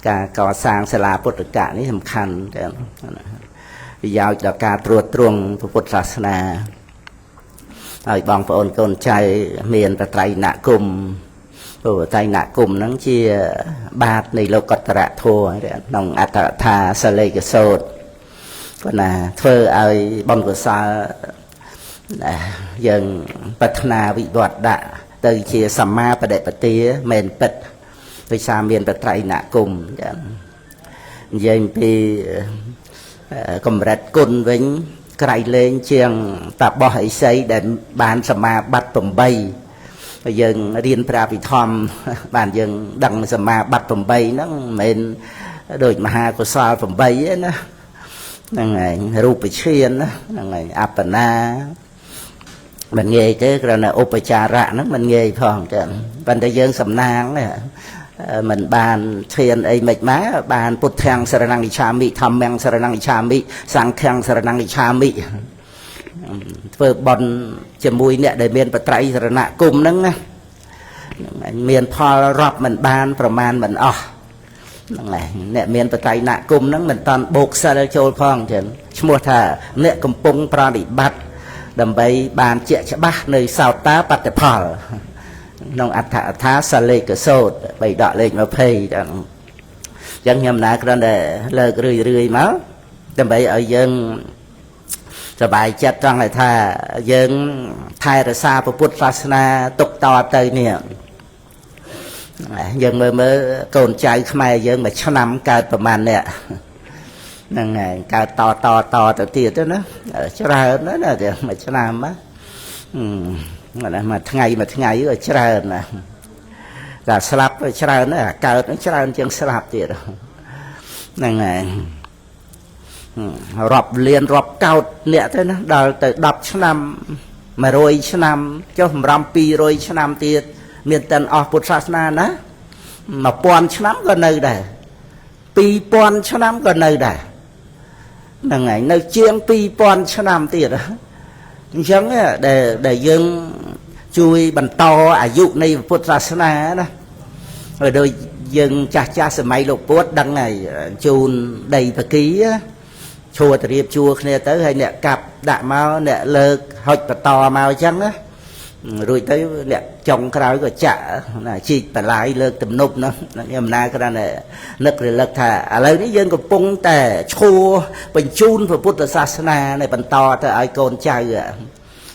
การก่อสร้างศาลาพุทธกะนี่สำคัญแต่ยาวจากการตรวจตรวงพระพุทธศาสนาเอาบางพระองค์กลใจเมียนประไตรณกุมพระไตรณกุมนั้นเชียบาทในโลกตระโทน้องอัตถาสเลกโสดก็น่ะเธอเอาบางกุศลยังปัฒนาวิวัฒน์เตยเชียสัมมาประเดปฏิเมนเป็ดวิชาเมียนประไตรณกุมยังปีกรมรัฐกุลวิ่งไกลเลงเชียงตับบ่อยใส่เดินบานสมาบัดปุ่มใบยังเรียนพระพิธรรมบานยังดังสมาบัดปุ่มใบนั่งเหม็นโดยมหากุศลปุ่มใบนะนั่งไงรูปเชียนนะนั่งไงอัปปนามันเงยเจ้ากระนั้นอุปจาระนั้นมันเงยพองจังบรรดายังสำนางเนี่ยmình bàn thiền ấy mệt má bàn bút thang sờ năng cha mi tham mèng sờ năng cha mi sang thang sờ năng cha mi vừa bòn chìm mùi nè để miền bát trai sờ nạ cùng nâng miền phò rọp mình bànประมาณ mình này nè miền bát trai nạ cùng nâng mình toàn bột sờ châu phong chừng mua thà nè cầm pung pra đi bắt đầm bay bàn chẹt chả bát nơi sao tá bắt để phòน้องอัฐถาสเลกโสดไปดอกเล็กมาเพย์ยังยำนากันได้เลิกเรื่อยๆมั้งแต่ไปเอายังสบายจัดจังเลยท่ายังไทยรักษาพระพุทธศาสนาตกต่อเตยเนี่ยยังเมื่อโกนใจขมายยังมาชนำการประมาณเนี่ยนั่งไงการต่อแต่ตีตัวนะชรานั่นน่ะเดี๋ยวมาชนำมั้งmà ngày rồi chờ nè là slap rồi chờ nữa cờ nó chờ chân slap thì đó này rọp liền rọp cao nè thế nó đào từ đập năm mà rồi năm cho ram pi rồi năm thì miền tây ở Phật Sa Na mà pon năm còn nơi đây pi pon năm còn nơi đây này nơi chiên pi pon năm thì đó chẳng để dân chui bằng to à dụ này Phật Sa Na đó rồi đôi dân cha sớm mai lục bốt đăng này chun đầy và ký chùa tiệp chùa này tới hay nè cặp đạ mau nè lơ hột và to mau trắng á rồi tới nè trồng cái rồi chả là chỉ phải lại lơ tầm nục nó em na cái này nực rồi lật thà lấy cái dân của pung tè chùa bình chun và Phật Sa Na này bằng to tới ai con trai à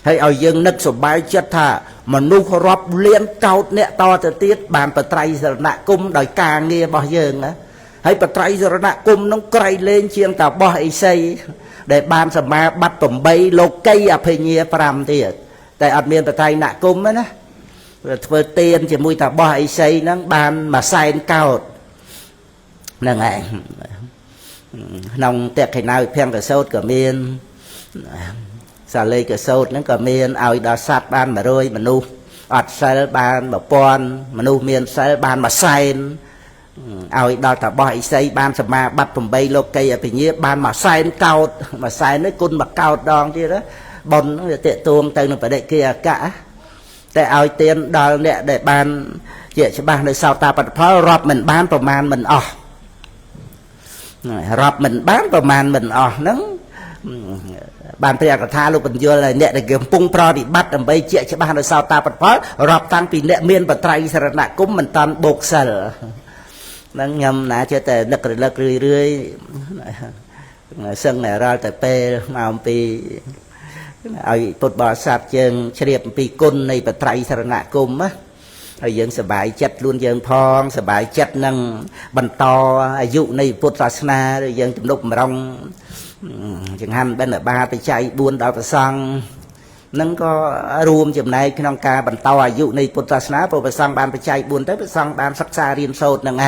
hay ở dân nực sổ bài chất thà mà nu khó rộp liên cao nẹ to tới tiết bàn bà trai giờ nạ cung đòi ca nghe bao dân á hay bà trai giờ nạ cung nó cray lên chiên tàu bò hay xây để bàn sầm ma bắt tầm bay lô cây à phê nhia pram thì tại ở miền bà trai nạ cung á vừa tiền chỉ mùi tàu bò hay xây nó bàn mà sai cao là ngày nông tẹt hay nào phen cả sốt cả miền xà lê cái sốt nó có miền ao đó sát ban mà rồi mà nu ọt sai ban mà pon mà nu miền sai ban mà sai ao đó ta bòi xây ban sầm ma bắt from bay lô cây ở phía nhía ban mà sai cao mà sai nó côn mà cao đòn chứ đó bồn nó tệ tuông từ nó phải để kia cảแต่เอาเตียนดอลเนี่ยได้บานเจี๊ยบบ้านในซาวตาปัดเพราะรอบมันบ้านประมาณมันอ๋อรอบมันบ้านประมาณมันอ๋อนั้นบานเปรียกระทาลูกปัญญาอะไรเนี่ยได้เกี่ยวปุ้งปลอดิบัดอันใบเจี๊ยบบ้านในซาวตาปัดเพราะรอบตั้งปีเนี่ยเมียนปัตไตรสระนักกุ้มมันตอนบกเสลนั้นยำนะเจ้าแต่นักเรื่อยซึ่งเนี่ยเราแต่เปย์มาปีไอ้ปุตบาสัตยังเฉลี่ยปีกุลในปัตไตรสระนักกุ้มอะไอ้ยังสบายจัดล้วนยังพองสบายจัดนั่งบรรทออายุในพุทธศาสนายังจุ่มนุกมรองchẳng hạn bên ở baไปใจบุญดาวประสังนั่นก็รวมจำในขนมกาบรรเทาอายุในพุทธศาสนาพอประสังบานไปใจบุญได้ประสังบานศักษาเรียนโสดนั่งไง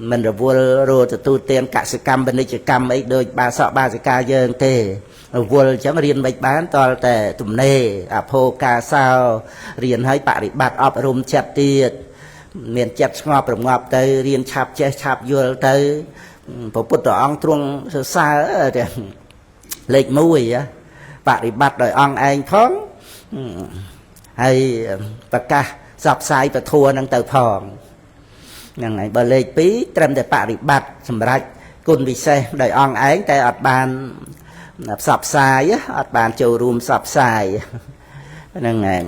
มันระวัวโรจะตูเตียนกสิกรรมเป็นนิจกรรมไอ้โดยบาสบาสิกาเยิงเตวัวจะเรียนใบบ้านตอนแต่ตุ่มเน่อโภกาซาวเรียนให้ปฏิบัติอบรมจัดเตียดเมียนจัดงอบประงอบเตยเรียนฉับเจฉับยัวเตยพอพุทธองตรงซาเด็กเล็กมุ้ยปฏิบัติโดยองเองท้องให้ประกาศสับสายประทัวนังเตอพอง ហ្នឹងហើយបើលេខ2ត្រឹមតែបរិបត្តិសម្រាប់គុណវិសេសដោយអង្គឯងតែអត់បានផ្សព្វផ្សាយអត់បានចូលរួមផ្សព្វផ្សាយហ្នឹងហើយ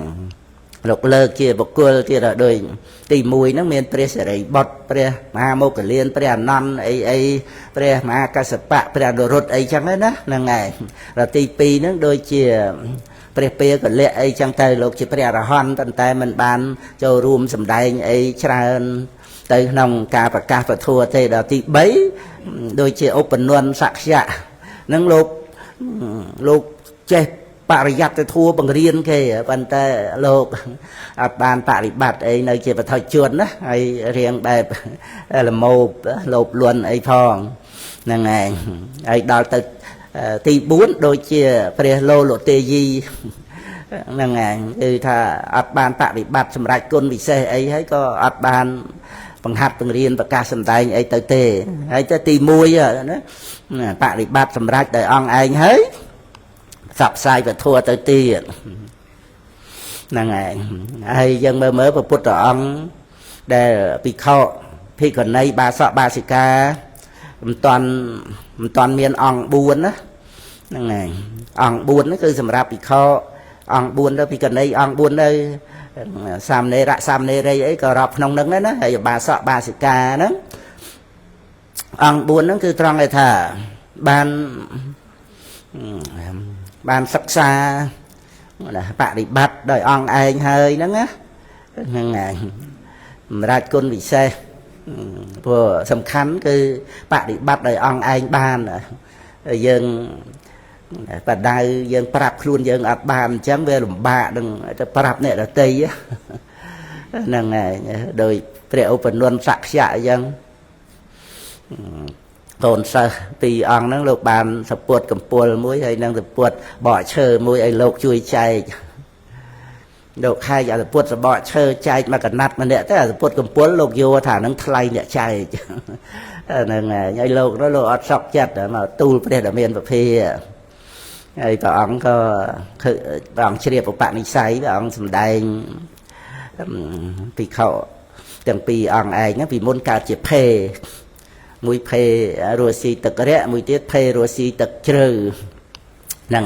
លោកលើកជាបុគ្គលទៀតដូចទី1ហ្នឹងមានព្រះសិរីបុត្រព្រះមហាមោគលានព្រះអនន្តអីព្រះមហាកសបៈព្រះនរុត្តអីចឹងណាហ្នឹងហើយដល់ទី2ហ្នឹងដូចជាព្រះពាកលៈអីចឹងទៅលោកជាព្រះអរហន្តប៉ុន្តែមិនបានចូលរួមសម្ដែងអីច្រើនទៅក្នុងការប្រកាសពធទេដល់ទី3ដូចជាឧបនន្ទសក្យៈនឹងលោកចេះបរិយត្តិធัวបង្រៀនគេប៉ុន្តែលោកអត់បានបរិបត្តិអីនៅជាបឋិជនណាហើយរៀងបែបលមោបលោបលន់អីផងហ្នឹងហើយដល់ទៅទី4ដូចជាព្រះលោលទេយីហ្នឹងហើយគឺថាអត់បានបរិបត្តិសម្រាប់គុណវិសេសអីហើយក៏អត់បានបង្ហាត់បង្រៀនប្រកាសសម្ដែងអីទៅទេហើយទៅទី1ណាបរិបត្តិសម្រាប់ដោយអង្គឯងហើយផ្សព្វផ្សាយពធទៅទៀតហ្នឹងហើយយើងមើលព្រះពុទ្ធអង្គដែលភិក្ខុភិក្ខុនីបាសកបាសិកាមិនតាន់មានអង្គ4ណាហ្នឹងហើយអង្គ4ហ្នឹងគឺសម្រាប់ភិក្ខុអង្គ4ទៅភិក្ខុនីអង្គ4ទៅសាមណេរៈសាមណេរីអីក៏រាប់ក្នុងហ្នឹងណាហើយបាសកបាសិកាហ្នឹងអង្គ4ហ្នឹងគឺត្រង់ថាបានសិក្សាបរិបត្តិដោយអង្គឯងហើយហ្នឹងណាហ្នឹងហើយសម្រាប់គុណវិសេសព្រោះសំខាន់គឺបរិបត្តិដោយអង្គឯងបានយើងបដៅយើងប្រាប់ខ្លួនយើងអត់បានអញ្ចឹងវាលំបាកនឹងទៅប្រាប់អ្នកដទៃហ្នឹងហើយដោយព្រះឧបនន្ទសក្យៈអញ្ចឹងកូនសិស្ស2អង្គហ្នឹងលោកបានសពុតកម្ពល់មួយហើយនឹងសពុតបកឈើមួយឲ្យលោកជួយចែកលោកហែកសពុតសបកឈើចែកមកកណាត់ម្នាក់ទៅសពុតកម្ពល់លោកយកថានឹងថ្លៃអ្នកចែកហ្នឹងហើយលោកអត់សក់ចិត្តមកទូលព្រះដ៏មានពភាហើយព្រះអង្គក៏ព្រះអង្គជ្រាបឧបនិស្ស័យព្រះអង្គសម្ដែងភិក្ខុទាំង2អង្គឯងពីមុនកើតជាភេមួយភេរស់ស៊ីទឹករៈមួយទៀតភេរស់ស៊ីទឹកជ្រៅហ្នឹង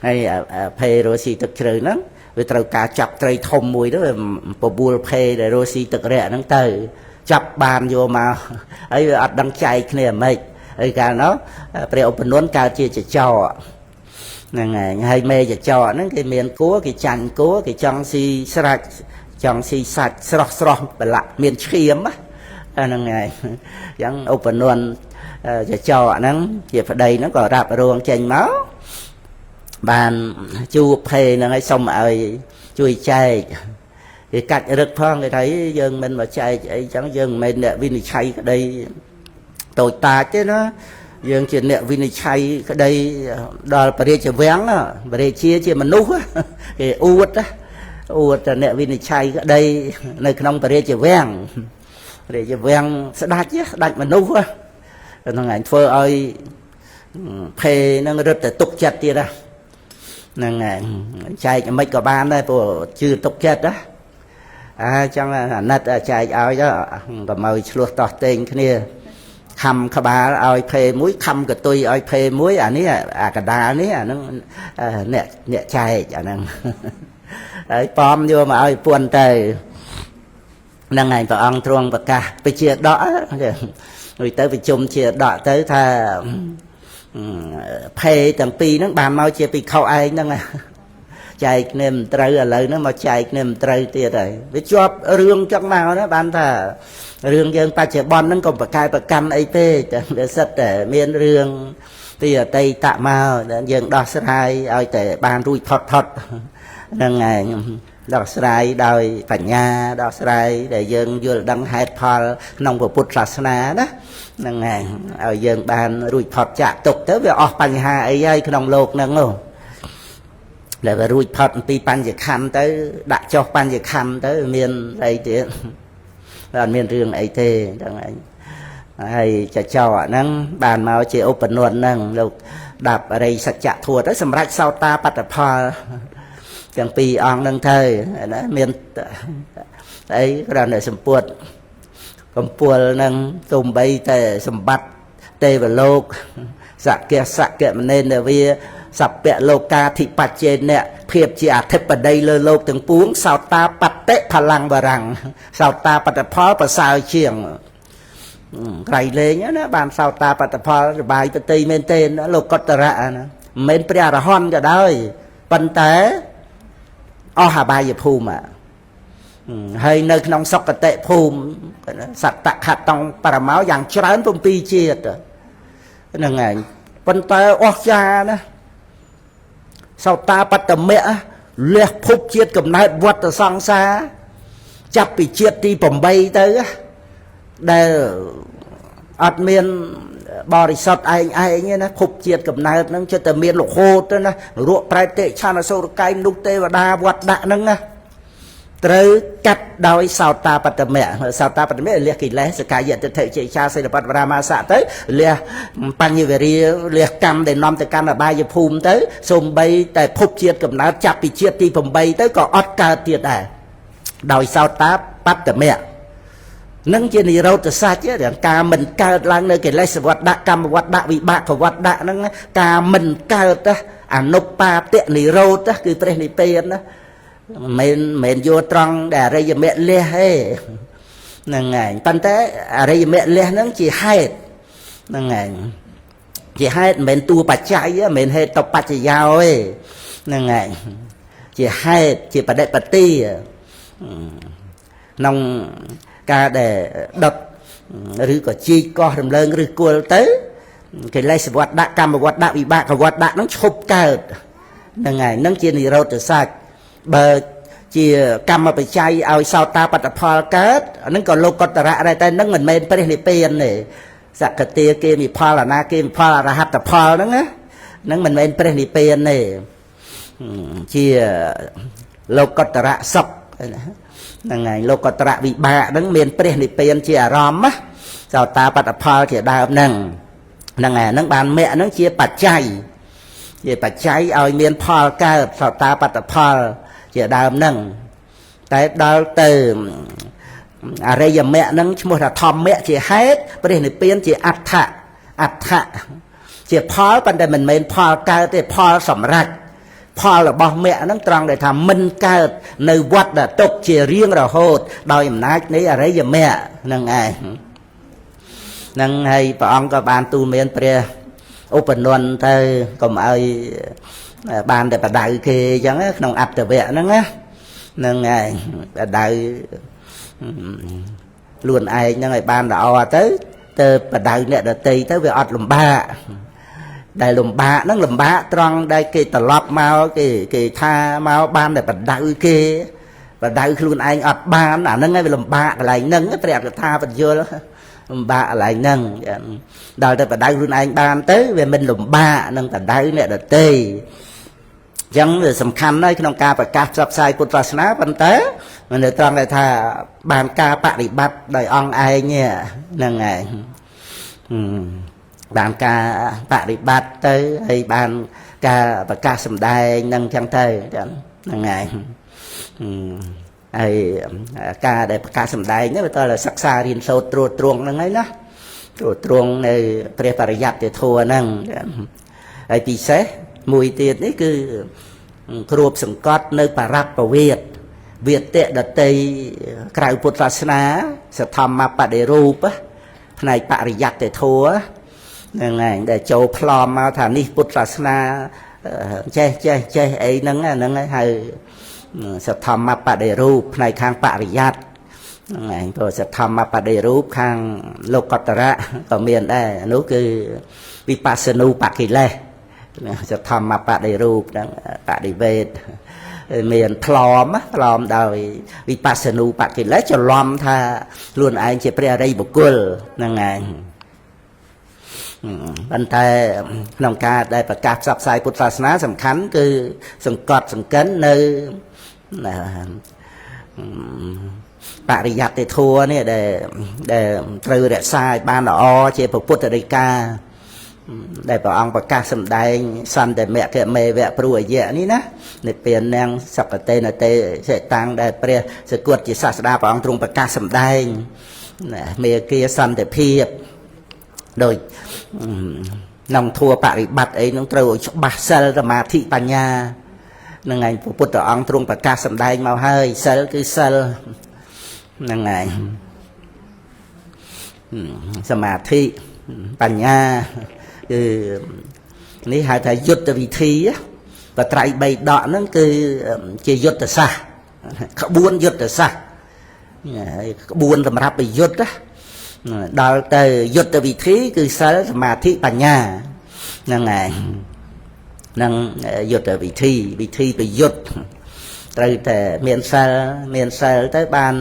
ហើយភេរស់ស៊ីទឹកជ្រៅហ្នឹងវាត្រូវការចាប់ត្រីធំមួយទៅបបួលភេដែលរស់ស៊ីទឹករៈហ្នឹងទៅចាប់បានយកមកហើយវាអត់ដឹងចែកគ្នាមិនហើយកាលនោះព្រះឧបនន្ទកើតជាចចកហ្នឹងហើយមេចចកហ្នឹងគេមានគួរគេចាញ់គួរគេចង់ស៊ីស្រាច់ចង់ស៊ីសាច់ស្រស់ប្រឡាក់មានឈាមហ្នឹងហើយអញ្ចឹងឧបនន្ទចចកហ្នឹងជាប្តីហ្នឹងក៏រ៉ាប់រងចេញមកបានជួបភេហ្នឹងឲ្យសុំឲ្យជួយចែកគេកាច់រឹកផងគេថាយើងមិនមកចែកអីចឹងយើងមិនមែនអ្នកវិនិច្ឆ័យក្តីតូចតាចទេណាយើងជាអ្នកវិនិច្ឆ័យក្តីដល់ព្រះរាជវាំងព្រះរាជាមនុស្សគេអួតតែអ្នកវិនិច្ឆ័យក្តីនៅក្នុងព្រះរាជវាំងរាជវាំងស្ដេចមនុស្សហ្នឹងឯងធ្វើឲ្យភេនឹងរឹតតែទុកចិត្តទៀតហ្នឹងឯងចែកមិនក៏បានដែរព្រោះជឿទុកចិត្តចង់អាណិតចែកឲ្យទៅកុំឲ្យឆ្លោះតោះតេងគ្នាខំក្បាលឲ្យភេមួយខំកតុយឲ្យភេមួយអានេះអាកដាលនេះអាហ្នឹងអ្នកចែកអាហ្នឹងហើយប៉មយកមកឲ្យពួនទៅហ្នឹងហើយព្រះអង្គទ្រង់ប្រកាសវិជាដករួចទៅប្រជុំជាដកទៅថាភេទាំងពីរហ្នឹងបានមកជាភិក្ខុឯងហ្នឹងចែកគ្នាមិនត្រូវឥឡូវហ្នឹងមកចែកគ្នាមិនត្រូវទៀតហើយវាជាប់រឿងចឹងមកណាបានថារឿងយើងបច្ចុប្បន្នហ្នឹងក៏ប្រកែប្រកាន់អីពេកតែវាសិតតែមានរឿងពីអតីតមកយើងដោះស្រាយឲ្យតែបានរួចផុតហ្នឹងឯងដោះស្រាយដោយបញ្ញាដោះស្រាយដែលយើងយល់ដឹងហេតុផលក្នុងពុទ្ធសាសនាណាហ្នឹងឯងឲ្យយើងបានរួចផុតចាកទុកទៅវាអស់បញ្ហាអីហើយក្នុងโลกហ្នឹងដែលវារួចផុតពីបញ្ញខណ្ឌទៅដាក់ចុះបញ្ញខណ្ឌទៅមានអីទៀតអត់មានរឿងអីទេហ្នឹងឯងហើយចចោហ្នឹងបានមកជាឧបនន្ទហ្នឹងលោកដាប់អរិយសច្ចធម៌ទៅសម្រាប់សោតាបត្តផលទាំងពីរអង្គហ្នឹងទៅណាមានអីគ្រាន់តែសម្ពុត កំពូលនឹងទំបីតែសម្បត្តិទេវលោកសក្យមនេនវាសព្វលោកាធិបច្ចេនៈភាពជាអធិបតីលើលោកទាំងពួងសោតាបតិផលាំងបរាំងសោតាបតិផលប្រសើរជាងក្រៃលែងណាបានសោតាបតិផលសបាយបតីមែនទេលោកកតរៈណាមិនមែនព្រះអរហន្តក៏ដោយប៉ុន្តែអស់អបាយភូមិហើយនៅក្នុងសុគតិភូមិសត្តខតង់បរមោយ៉ាងច្រើន7ជាតិហ្នឹងឯងប៉ុន្តែអស្ចារ្យណាសោតាបត្តមៈលះភពជាតិកំណើតវដ្តសង្សារចាប់ពីជាតិទី8ទៅដែលអត់មានបរិសុទ្ធឯងទេណាភពជាតិកំណើតហ្នឹងចិត្តតែមានរហូតទៅណារកប្រែតិឆានសូរកាយមនុស្សទេវតាវត្តដាក់ហ្នឹងណាត្រូវកាត់ដោយសោតាបត្តមៈសោតាបត្តមៈលះកិលេសសកាយតិថិចេឆាសិលបត្តវរាមាសៈទៅលះបញ្ញវរិយលះកម្មដែលនាំទៅកាន់អបាយភូមិទៅសូម្បីតែភពជាតិកំណើតចាប់ពីជាតិទី8ទៅក៏អត់កើតទៀតដែរដោយសោតាបត្តមៈនឹងជានិរោធសច្ចៈការមិនកើតឡើងនៅកិលេសវត្តដាក់កម្មវត្តដាក់វិបាកវត្តដាក់ហ្នឹងការមិនកើតអនុបាតនិរោធគឺព្រះនិព្វានណាមិនយកត្រង់ដែលអរិយមគ្គលះទេហ្នឹងឯងប៉ុន្តែអរិយមគ្គលះហ្នឹងជាហេតុហ្នឹងឯងជាហេតុមិនមែនតួបច្ច័យមិនមែនហេតុបច្ចយោទេហ្នឹងឯងជាហេតុជាបដិបទាក្នុងការដែលដុតឬក៏ជីកកោះរំលើងឬគល់ទៅកិលេសវត្តដាក់កម្មវត្តដាក់វិបាកវត្តដាក់ហ្នឹងឈប់កើតហ្នឹងហើយហ្នឹងជានិរោធសច្ចបើជាកម្មបច្ច័យឲ្យសោតាបត្តផលកើតអាហ្នឹងក៏លោកកតរៈដែរតែហ្នឹងមិនមែនព្រះនិព្វានទេសក្កទាគេមិផលអនាគេមិផលអរហត្តផលហ្នឹងណាហ្នឹងមិនមែនព្រះនិព្វានទេជាលោកកតរៈសុខហ្នឹងហើយលោកកតរៈវិបាកហ្នឹងមានព្រះនិព្វានជាអារម្មណ៍ណាសោតាបត្តផលជាដើមហ្នឹងហ្នឹងហើយហ្នឹងបានមគ្គហ្នឹងជាបច្ច័យឲ្យមានផលកើតសោតាបត្តផលជាដើមហ្នឹងតែដល់ទៅអរិយមគ្គហ្នឹងឈ្មោះថាធម្មមគ្គជាហេតុព្រះនិព្វានជាអដ្ឋជាផលប៉ុន្តែមិនមែនផលកើតទេផលសម្រេចផលរបស់មគ្គហ្នឹងត្រង់ដែលថាមិនកើតនៅវត្តទុកជារៀងរហូតដោយអំណាចនៃអរិយមគ្គហ្នឹងឯងហ្នឹងហើយព្រះអង្គក៏បានទូលមានព្រះឧបនន្ទទៅកុំឲ្យបានតែបដៅគេអញ្ចឹងក្នុងអត្តវៈហ្នឹងណាហ្នឹងហើយបដៅខ្លួនឯងហ្នឹងឲ្យបានល្អទៅបដៅអ្នកដតីទៅវាអត់លំបាកដែលលំបាកហ្នឹងលំបាកត្រង់ដែលគេត្រឡប់មកគេថាមកបានតែបដៅគេបដៅខ្លួនឯងអត់បានអាហ្នឹងឯងវាលំបាកកន្លែងហ្នឹងព្រះកថាបញ្យល់លំបាកកន្លែងហ្នឹងដល់ទៅបដៅខ្លួនឯងបានទៅវាមិនលំបាកនឹងបដៅអ្នកដតីអញ្ចឹងវាសំខាន់ណាស់ក្នុងការប្រកាសផ្សព្វផ្សាយពុទ្ធសាសនាប៉ុន្តែមិននៅត្រង់ដែលថាបានការបប្រតិបត្តិដោយអង្គឯងហ្នឹងឯងបានការបប្រតិបត្តិទៅហើយបានការប្រកាសសម្ដែងហ្នឹងអញ្ចឹងទៅហ្នឹងឯងហើយការដែលប្រកាសសម្ដែងនេះវាតើសិក្សារៀនសូត្រត្រួតត្រងហ្នឹងហើយណាត្រួតត្រងនៅព្រះបរិយត្តិធម៌ហ្នឹងហើយពិសេសមួយទៀតនេះគឺគ្របសង្កត់នៅបរិបវេទវាទៈដតីក្រៅពុទ្ធសាសនាសធម្មបដិរូបផ្នែកបរិយត្តិធម៌ហ្នឹងឯងដែលចូលផ្លំមកថានេះពុទ្ធសាសនាចេះអីហ្នឹងហ្នឹងហើយសធម្មបដិរូបផ្នែកខាងបរិយត្តិហ្នឹងឯងព្រោះសធម្មបដិរូបខាងលោកកតរៈក៏មានដែរនោះគឺវិបស្សនូបកិលេសសធម្មបដិរូបហ្នឹងបដិវេទមានផ្លំដោយវិបស្សនូបកិលេសច្រឡំថាខ្លួនឯងជាព្រះអរិយបុគ្គលហ្នឹងឯងប៉ុន្តែក្នុងការដែលប្រកាសផ្សព្វផ្សាយពុទ្ធសាសនាសំខាន់គឺសង្កត់សង្កិននៅបរិយត្តិធម៌នេះដែលត្រូវរក្សាឲ្យបានល្អជាពុទ្ធដីកាដែលព្រះអង្គប្រកាសសម្ដែងសន្តិមគ្គមេវៈព្រោះអយៈនេះណានិព្វាននាងសព្វតេនតេសេតាំងដែលព្រះសគុតជាសាស្តាព្រះអង្គទ្រង់ប្រកាសសម្ដែង មេគាសន្តិភាពដោយក្នុងធัวបរិបត្តិអីនឹងត្រូវឲ្យច្បាស់សិលសមាធិបញ្ញានឹងឯងព្រះពុទ្ធអង្គទ្រង់ប្រកាសសម្ដែងមកហើយសិលគឺសិលនឹងឯងសមាធិបញ្ញាគឺនេះហៅថាយុទ្ធវិធីបត្រៃ3ដកហ្នឹងគឺជាយុទ្ធសាស្ត្រក្បួនយុទ្ធសាស្ត្រក្បួនសម្រាប់ប្រយុទ្ធដល់ទៅយុទ្ធវិធីគឺសិលសមាធិបញ្ញាហ្នឹងឯងនឹងយុទ្ធវិធីប្រយុទ្ធត្រូវតែមានសិលទៅបាន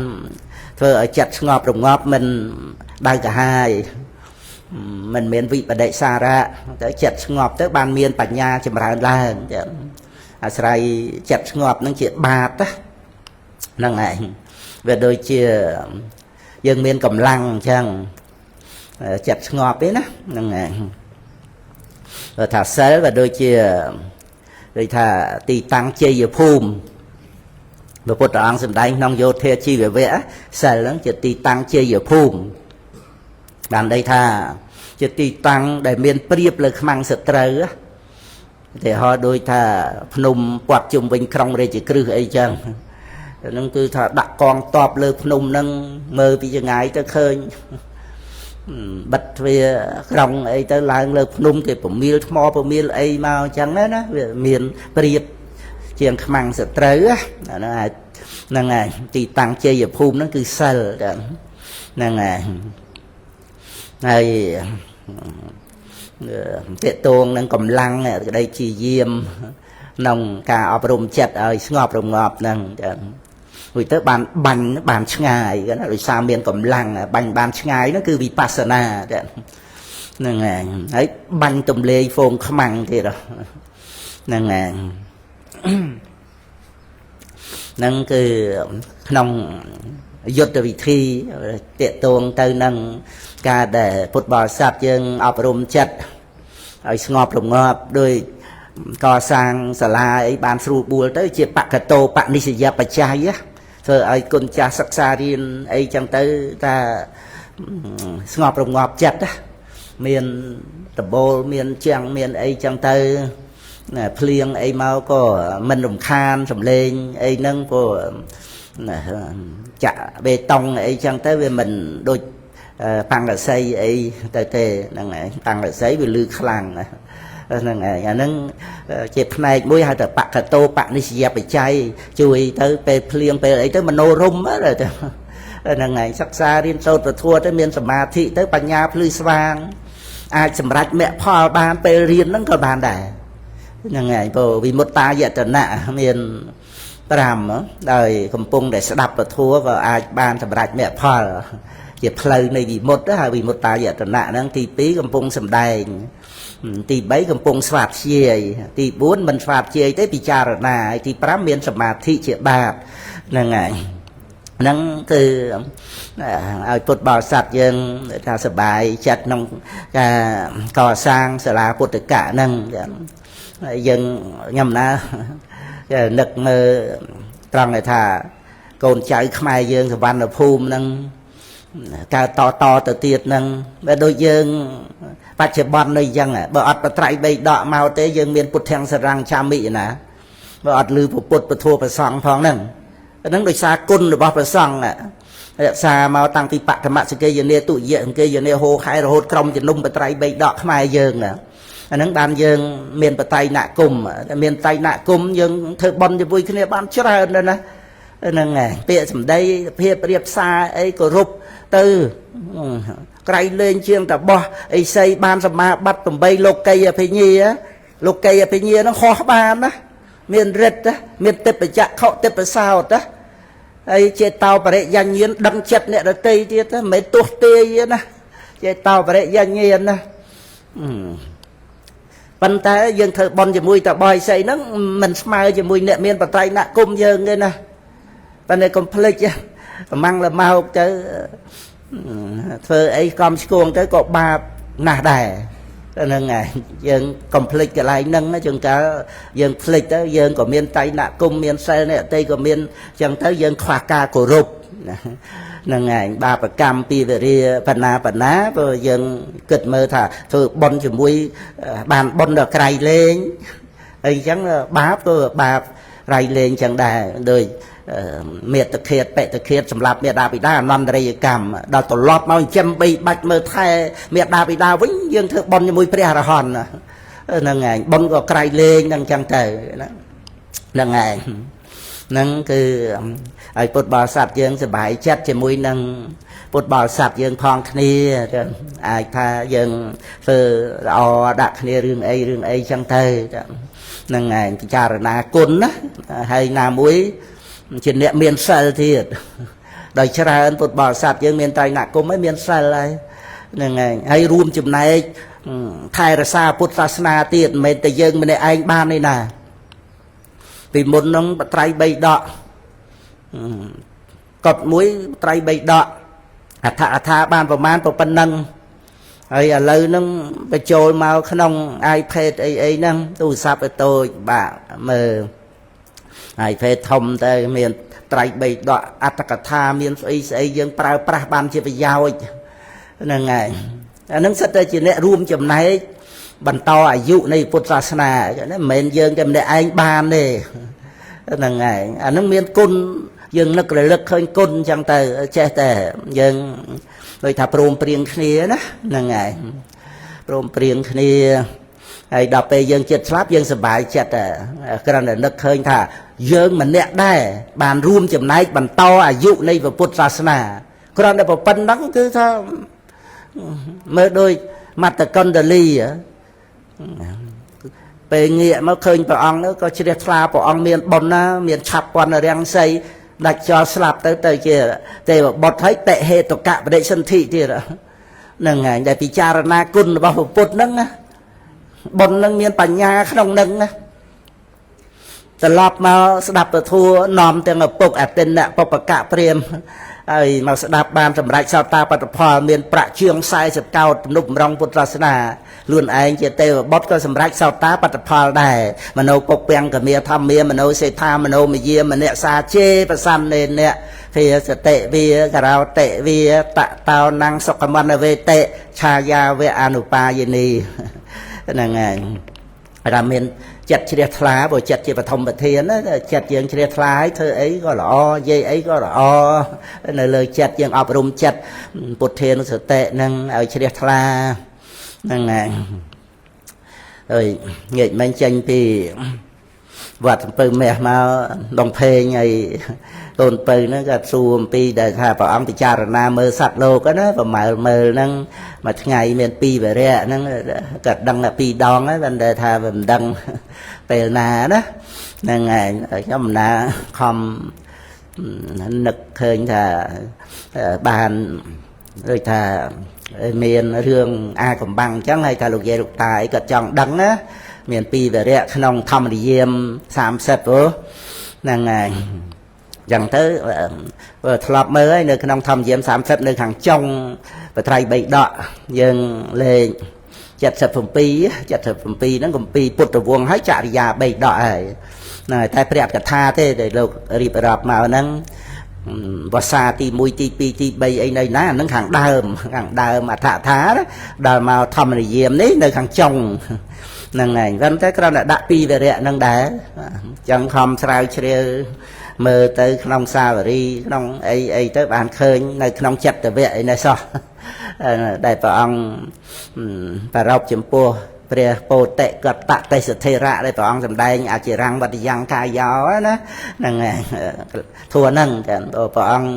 ធ្វើឲ្យចិត្តស្ងប់រងាប់មិនដៅកាហាយមិនមានវិបដិសារៈទៅចិត្តស្ងប់ទៅបានមានបញ្ញាចម្រើនឡើងចឹងអាស្រ័យចិត្តស្ងប់នឹងជាបាតហ្នឹងឯងវាដូចជាយើងមានកម្លាំងអញ្ចឹងចិត្តស្ងប់ទេណាហ្នឹងឯងថាសិលវាដូចជាដូចថាទីតាំងជ័យភូមិព្រះពុទ្ធអង្គសម្ដែងក្នុងយោធាជីវវៈសិលហ្នឹងជាទីតាំងជ័យភូមិបានន័យថាជាទីតាំងដែលមានព្រៀបលើខ្មាំងសត្រូវតែហោដូចថាភ្នំព័ទ្ធជុំវិញក្រុងរាជក្រឹសអីចឹងហ្នឹងគឺថាដាក់កងតបលើភ្នំហ្នឹងមើលពីចងាយទៅឃើញបិទទ្វារក្រុងអីទៅឡើងលើភ្នំគេប្រមៀលថ្មប្រមៀលអីមកអញ្ចឹងណាវាមានព្រៀបជាងខ្មាំងសត្រូវហ្នឹងហើយទីតាំងជ័យភូមិហ្នឹងគឺសិលហ្នឹងហើយតេតងនឹងកម្លាំងក្តីជាយាមក្នុងការអប់រំចិត្តឲ្យស្ងប់រងាប់ហ្នឹងចឹងរួចទៅបានបាញ់បានឆ្ងាយណាដោយសារមានកម្លាំងបាញ់បានឆ្ងាយហ្នឹងគឺវិបស្សនាចឹងហ្នឹងហើយបាញ់ទម្លាយហ្វូងខ្មាំងទៀតហ្នឹងហ្នឹងគឺក្នុងយុទ្ធវិធីតេតងទៅនឹងការដែលពុទ្ធបរិស័ទយើងអប់រំចិត្តឲ្យស្ងប់រងាប់ដោយកសាងសាលាអីបានស្រួលបួលទៅជាបកតោបនិស្សយបច្ច័យធ្វើឲ្យគុណចាស់សិក្សារៀនអីចឹងទៅថាស្ងប់រងាប់ចិត្តមានដបូលមានជាងមានអីចឹងទៅភ្លៀងអីមកក៏មិនរំខានសំឡេងអីហ្នឹងក៏ចាក់បេតុងអីចឹងទៅវាមិនដូចប៉ាំងរស័យអីទៅទេហ្នឹងឯងប៉ាំងរស័យវាលឺខ្លាំងហ្នឹងឯងអាហ្នឹងជាផ្នែកមួយហៅថាបកតោបនិស្សយបច្ច័យជួយទៅពេលភ្លៀងពេលអីទៅមโนរម្យទៅហ្នឹងឯងសិក្សារៀនសូត្រពធទៅមានសមាធិទៅបញ្ញាភ្លឺស្វាងអាចសម្រេចមគ្គផលបានពេលរៀនហ្នឹងក៏បានដែរហ្នឹងឯងព្រោះវិមុតតាយតនៈមាន5ដោយកំពុងតែស្ដាប់ពធក៏អាចបានសម្រេចមគ្គផលជាផ្លូវនៃវិមុតហើយវិមុតតាយតនៈហ្នឹងទី2កំពុងសម្ដែងទី3កំពុងស្វាធ្យាយទី4មិនស្វាធ្យាយទេពិចារណាហើយទី5មានសមាធិជាបាតហ្នឹងហើយហ្នឹងគឺឲ្យពុទ្ធបរិស័ទយើងថាសប្បាយចិត្តក្នុងការកសាងសាលាពុទ្ធកៈហ្នឹងហើយយើងខ្ញុំណានឹកមើលត្រង់ថាកូនចៅខ្មែរយើងសវណ្ណភូមិហ្នឹងកើតតទៅទៀតហ្នឹងបើដូចយើងបច្ចុប្បន្ននេះអញ្ចឹងបើអត់បត្រៃបីដកមកទេយើងមានពុទ្ធាំងសរង្គឆាមិណាបើអត់ឮពុទ្ធពធព្រះសង្ឃផងហ្នឹងហ្នឹងដោយសារគុណរបស់ព្រះសង្ឃរក្សាមកតាំងពីបឋមសិកេយនាទុយៈអង្គេយនាហោខែរហូតក្រុមជំនុំបត្រៃបីដកខ្មែរយើងណាអាហ្នឹងបានយើងមានបតៃណគុំតែមានតៃណគុំយើងធ្វើបន់ជាមួយគ្នាបានច្រើនដែរណាហ្នឹងហើយពាក្យសម្ដីភាពរៀបសារអីគោរពទៅក្រៃលែងជាងតបោះអីសីបានសមាបត្តិ8លោកីអភិញ្ញាហ្នឹងខុសបានណាមានរិទ្ធមានទេពចក្ខុទេពសោតហើយចេតោបរិយញ្ញាណដឹងចិត្តអ្នកដតីទៀតមិនមែនទោះទេណាចេតោបរិយញ្ញាណណាប៉ុន្តែយើងធ្វើបន់ជាមួយតបោះអីសីហ្នឹងមិនស្មើជាមួយអ្នកមានបត្រៃណគុំយើងទេណាប៉ុន្តែកុំភ្លេចប្រមាំងលម៉ោកទៅធ្វើអីកំឆ្គងទៅក៏បាបណាស់ដែរហ្នឹងហើយយើងកុំភ្លេចកន្លែងហ្នឹងជួនកាលយើងភ្លេចទៅយើងក៏មានតៃណគុំមានសិលនេះអតីក៏មានអញ្ចឹងទៅយើងខ្វះការគោរពណា នឹងឯងបាបកម្មពីវិរិយបណ្ណាព្រោះយើងគិតមើលថាធ្វើបុណ្យជាមួយបានបុណ្យដល់ក្រៃលែងអីចឹងបាបក៏បាបរៃលែងចឹងដែរដោយមេត្តឃាតបេតឃាតសម្រាប់មេដាបិតាអនន្តរិយកម្មដល់ត្រឡប់មកចិញ្ចឹមបីបាច់មើលថែមេដាបិតាវិញយើងធ្វើបុណ្យជាមួយព្រះអរហន្តហ្នឹងឯងបុណ្យក៏ក្រៃលែងហ្នឹងចឹងទៅហ្នឹងឯងហ្នឹងគឺឲ្យពុទ្ធបរិស័ទយើងសប្បាយចិត្តជាមួយនឹងពុទ្ធបរិស័ទយើងផងគ្នាអាចថាយើងធ្វើល្អដាក់គ្នារឿងអីចឹងទៅហ្នឹងឯងពិចារណាគុណណាហើយណាមួយជាអ្នកមានសិលទៀតដោយច្រើនពុទ្ធបរិស័ទយើងមានត្រៃណគមហើយមានសិលហើយហ្នឹងឯងហើយរួមចំណែកថែរក្សាពុទ្ធសាសនាទៀតមិនមែនតែយើងម្នាក់ឯងបានទេណាពីមុនហ្នឹងត្រៃ3ដកកត់មួយត្រៃ3ដកអថាបានប្រមាណប៉ុណ្ណឹងហើយឥឡូវហ្នឹងបញ្ចូលមកក្នុង iPad អីហ្នឹងទូរស័ព្ទតូចបាទមើល iPad ធំទៅមានត្រៃ3ដកអត្តកថាមានស្អីយើងប្រើប្រាស់បានជាប្រយោជន៍ហ្នឹងហើយអាហ្នឹងសិតតែជាអ្នករួមចំណែកបន្តអាយុនៃពុទ្ធសាសនាមិនមែនយើងតែម្នាក់ឯងបានទេហ្នឹងហើយអាហ្នឹងមានគុណយើងនឹករលឹកឃើញគុណអញ្ចឹងទៅចេះតែយើងដូចថាព្រមព្រៀងគ្នាណាហ្នឹងហើយព្រមព្រៀងគ្នាហើយដល់ពេលយើងចិត្តស្លាប់យើងសប្បាយចិត្តគ្រាន់តែនឹកឃើញថាយើងម្នាក់ដែរបានរួមចំណែកបន្តអាយុនៃពុទ្ធសាសនាគ្រាន់តែប៉ុណ្្នឹងគឺថាមើលដូចមត្តកណ្ដលីពេលងាកមកឃើញព្រះអង្គនោះក៏ជ្រះថ្លាព្រះអង្គមានបុណ្យណាមានឆាប់ពាន់រាំងសីដាច់ចោលស្លាប់ទៅជាទេវបុត្រហើយតិហេតុកៈបដិសន្ធិទៀតហ្នឹងហើយដែលពិចារណាគុណរបស់ពុទ្ធហ្នឹងណាបុណ្យហ្នឹងមានបញ្ញាក្នុងហ្នឹងណាត្រឡប់មកស្ដាប់ពធัวនាំទាំងឪពុកអតិនៈបុព្វកៈព្រាហ្មណ៍ហើយមកស្ដាប់បានសម្រេចសោតាបត្តផលមានប្រាក់ជាង40កោដទំនុកម្រងពុទ្ធសាសនាខ្លួនឯងជាទេវបុត្រក៏សម្រេចសោតាបត្តផលដែរមនោពុពាំងកមាធម្មាមនោសេដ្ឋាមនោមយាមនៈសាជេប្រសន្នេនៈភិសតិវាករោតិវាតតោណੰសុខមនវេតិឆាយាវៈអនុបាយនីហ្នឹងហើយអាមានចិត្តជ្រះថ្លាបើចិត្តជាបឋមប្រធានណាចិត្តយើងជ្រះថ្លាហើយធ្វើអីក៏ល្អនិយាយអីក៏ល្អនៅលើចិត្តយើងអប់រំចិត្តពុទ្ធានុសតិនឹងឲ្យជ្រះថ្លាហ្នឹងហើយហើយងាកមិញចេញពីវត្តសំពៅមាសមកដងភេងហើយកូនពៅហ្នឹងក៏សួរអំពីដែលថាព្រះអង្គពិចារណាមើលសត្វលោកណាប្រមើលហ្នឹងមួយថ្ងៃមាន2វរៈហ្នឹងក៏ដឹងតែ2ដងហើយតែថាមិនដឹងពេលណាណាហ្នឹងហើយខ្ញុំណាខំនឹកឃើញថាបានដូចថាមានរឿងអាកំបាំងអញ្ចឹងហើយថាលោកយាយលោកតាអីក៏ចង់ដឹងណាមាន2វរៈក្នុងធម្មនិយម30ព្រោះហ្នឹងហើយចឹងទៅធ្លាប់មើលហើយនៅក្នុងធម្មនិយម30នៅខាងចុងបត្រៃ3ដកយើងលេខ77ហ្នឹងគម្ពីរពុទ្ធវង្សហើយចរិយា3ដកហើយតែព្រះកថាទេដែលលោករៀបរាប់មកហ្នឹងភាសាទី1ទី2ទី3អីនៅណាហ្នឹងខាងដើមអដ្ឋថាដល់មកធម្មនិយមនេះនៅខាងចុងហ្នឹងហើយប៉ុន្តែគ្រាន់តែដាក់2វរៈហ្នឹងដែរចឹងខំស្រាវជ្រាវមើលទៅក្នុងសាវរីក្នុងអីទៅបានឃើញនៅក្នុងចិត្តវៈអីនេះសោះដែលព្រះអង្គប្ររពចំពោះព្រះពោតិកតទេសធិរៈដែលព្រះអង្គសម្ដែងអចិរង្វតយ៉ាងកាយោណាហ្នឹងហើយធួហ្នឹងព្រះអង្គ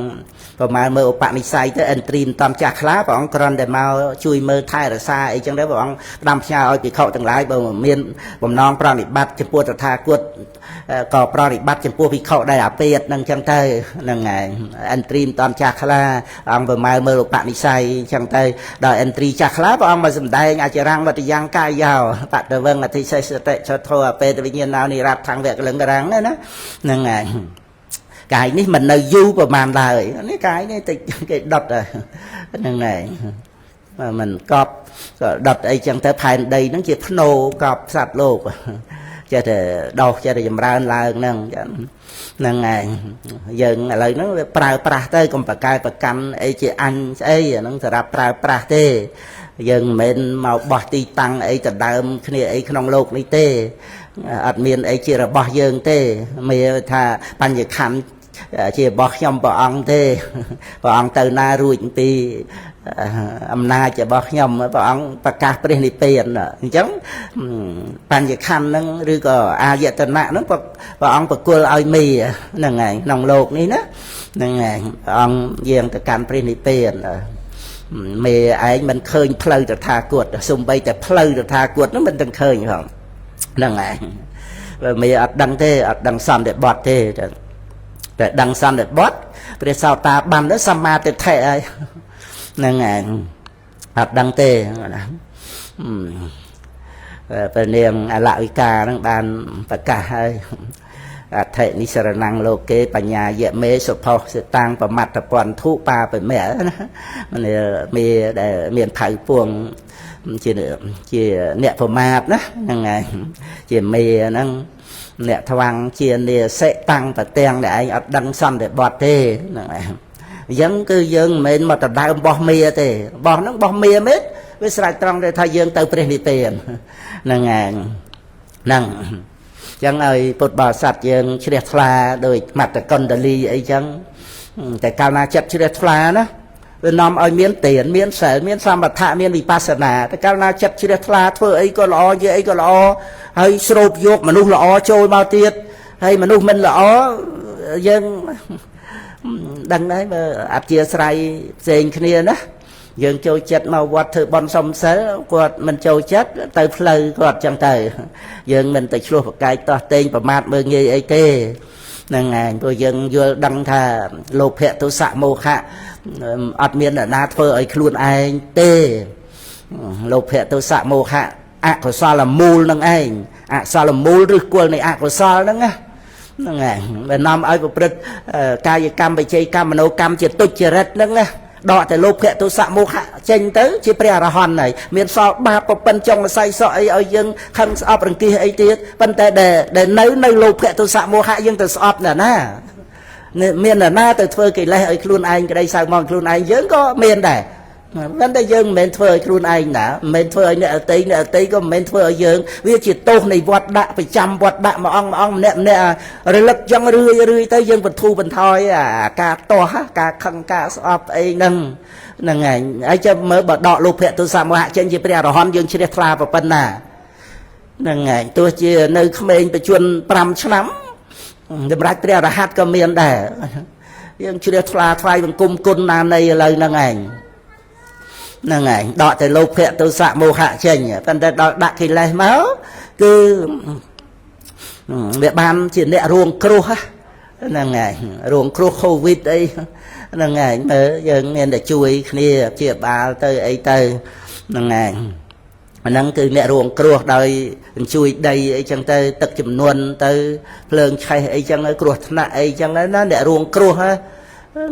ប្រមាណមើលឧបនិស្ស័យទៅអិនទ្រីមិនតាមចាស់ខ្លះព្រះអង្គគ្រាន់តែមកជួយមើលថែរក្សាអីចឹងដែរព្រះអង្គផ្ដាំផ្ញើឲ្យភិក្ខុទាំងឡាយបើមានបំណងប្រណិប័តចំពោះតថាគតក៏ប្រណិប័តចំពោះភិក្ខុដែលអាពេតហ្នឹងចឹងទៅហ្នឹងហើយអិនទ្រីមិនតាមចាស់ខ្លះអង្គប្រមាណមើលឧបនិស្ស័យចឹងទៅដល់អិនទ្រីចាស់ខ្លះព្រះអង្គមកសម្ដែងអចិរង្វតយ៉ាងកាយោបតវងអធិសេសតិចធោអពេតវិញ្ញាណោនិរ័តថងវៈកលឹងករាំងណាហ្នឹងហើយកាយនេះមិននៅយូរប្រហែលឡើយនេះកាយនេះតិចគេដុតហ្នឹងហើយមិនកប់ក៏ដុតអីចឹងទៅផែនដីហ្នឹងជាភ្នោកប់សត្វលោក ចេះតែដោះចេះតែចម្រើនឡើងហ្នឹងហ្នឹងឯងយើងឥឡូវហ្នឹងវាប្រើប្រាស់ទៅកុំបកកែប្រកាន់អីជាអញស្អីអាហ្នឹងសម្រាប់ប្រើប្រាស់ទេយើងមិនមែនមកបោះទីតាំងអីដណ្ដើមគ្នាអីក្នុងโลกនេះទេអត់មានអីជារបស់យើងទេមានថាបញ្ញខណ្ឌជារបស់ខ្ញុំព្រះអង្គទេព្រះអង្គទៅណារួចពីអំណាចរបស់ខ្ញុំព្រះអង្គប្រកាសព្រះនិព្វានអញ្ចឹងបញ្ញខណ្ឌហ្នឹងឬក៏អាយតនៈហ្នឹងព្រះអង្គប្រគល់ឲ្យមីហ្នឹងឯងក្នុងโลกនេះណាហ្នឹងឯងព្រះអង្គយាងទៅកាន់ព្រះនិព្វានមេឯងមិនឃើញផ្លូវតថាគតសំបីតែផ្លូវតថាគតហ្នឹងមិនទាំងឃើញផងហ្នឹងឯងមេអត់ដឹងទេអត់ដឹងសន្តិបត្តិទេតែដឹងសន្តិបត្តិព្រះសោតាបានទៅសមាទិដ្ឋិហើយហ្នឹងឯងអត់ដឹងទេណាព្រះនាងអលវិកាហ្នឹងបានប្រកាសហើយអថិនិសរណੰលោកេបញ្ញាយមេសុផោសិតាំងប្រមត្តពន្ធុបាបមេណាមានដែលមានផៅពួងជាអ្នកប្រមាទណាហ្នឹងឯងជាមេហ្នឹងអ្នកថ្វាំងជានាសិតាំងប្រទាំងដែលឯងអត់ដឹងសន្តិបត្តិទេហ្នឹងឯងអញ្ចឹងគឺយើងមិនមែនមកដណ្ដើមបោះមេទេបោះហ្នឹងបោះមេមែនវាស្រេចត្រង់ថាយើងទៅព្រះនិព្វានហ្នឹងឯងហ្នឹងចឹងឲ្យពុទ្ធបរិស័ទយើងជ្រះថ្លាដោយមត្តកណ្ដលីអីចឹងតែកាលណាចិត្តជ្រះថ្លាណាវានាំឲ្យមានទានមានសិលមានសមថៈមានវិបស្សនាតែកាលណាចិត្តជ្រះថ្លាធ្វើអីក៏ល្អនិយាយអីក៏ល្អហើយស្រូបយកមនុស្សល្អចូលមកទៀតហើយមនុស្សមិនល្អយើងដឹងដែរបើអធិស្ឋានផ្សេងគ្នាណាយើងចូលចិត្តមកវត្តធ្វើបន់សុំសិលគាត់មិនចូលចិត្តទៅផ្លូវគាត់ចឹងទៅយើងមិនទៅឆ្លោះប្រកែកតោះតេងប្រមាថមើលងាយអីទេហ្នឹងឯងព្រោះយើងយល់ដឹងថាលោភៈទោសៈមោហៈអត់មានអ្នកណាធ្វើឲ្យខ្លួនឯងទេលោភៈទោសៈមោហៈអកុសលមូលនឹងឯងអកុសលមូលឬគល់នៃអកុសលហ្នឹងណាហ្នឹងឯងវានាំឲ្យប្រព្រឹត្តកាយកម្មវិច័យកម្មមโนកម្មជាទុច្ចរិតហ្នឹងណាដកតែលោភៈទោសៈមោហៈចេញទៅជាព្រះអរហន្តហើយមានសល់បាបប្រពន្ធចង់ស័យសក់អីឲ្យយើងខឹងស្អប់រង្គៀសអីទៀតប៉ុន្តែដែលនៅលោភៈទោសៈមោហៈយើងទៅស្អប់ណាមានអ្នកណាទៅធ្វើកិលេសឲ្យខ្លួនឯងក្តីសៅមកខ្លួនឯងយើងក៏មានដែរប៉ុន្តែយើងមិនមែនធ្វើឲ្យខ្លួនឯងណាមិនមែនធ្វើឲ្យអ្នកអតីក៏មិនមែនធ្វើឲ្យយើងវាជាទោសនៃវត្តដាក់ប្រចាំវត្តដាក់មួយអង្គម្នាក់រលឹកចឹងរឿយទៅយើងបន្ធូរបន្ថយអាការតោះការខឹងការស្អប់អីហ្នឹងឯងហើយចាំមើលបើដកលោភៈទោសៈមោហៈចេញជាព្រះអរហន្តយើងជ្រះថ្លាប៉ុណ្ណាហ្នឹងឯងទោះជានៅក្មេងបច្ចុប្បន្ន5ឆ្នាំសម្រាប់ព្រះអរហន្តក៏មានដែរយើងជ្រះថ្លាថ្វាយបង្គំគុណណានៃឥឡូវហ្នឹងឯងហ្នឹងឯងដកតែលោភៈទោសៈមោហៈចេញប៉ុន្តែដល់ដាក់កិលេសមកគឺវាបានជាអ្នករងគ្រោះហ្នឹងឯងរងគ្រោះកូវីដអីហ្នឹងឯងមើលយើងមានតែជួយគ្នាព្យាបាលទៅអីទៅហ្នឹងឯងអាហ្នឹងគឺអ្នករងគ្រោះដោយជួយដីអីចឹងទៅទឹកចំនួនទៅភ្លើងឆេះអីចឹងទៅគ្រោះថ្នាក់អីចឹងណាអ្នករងគ្រោះហ្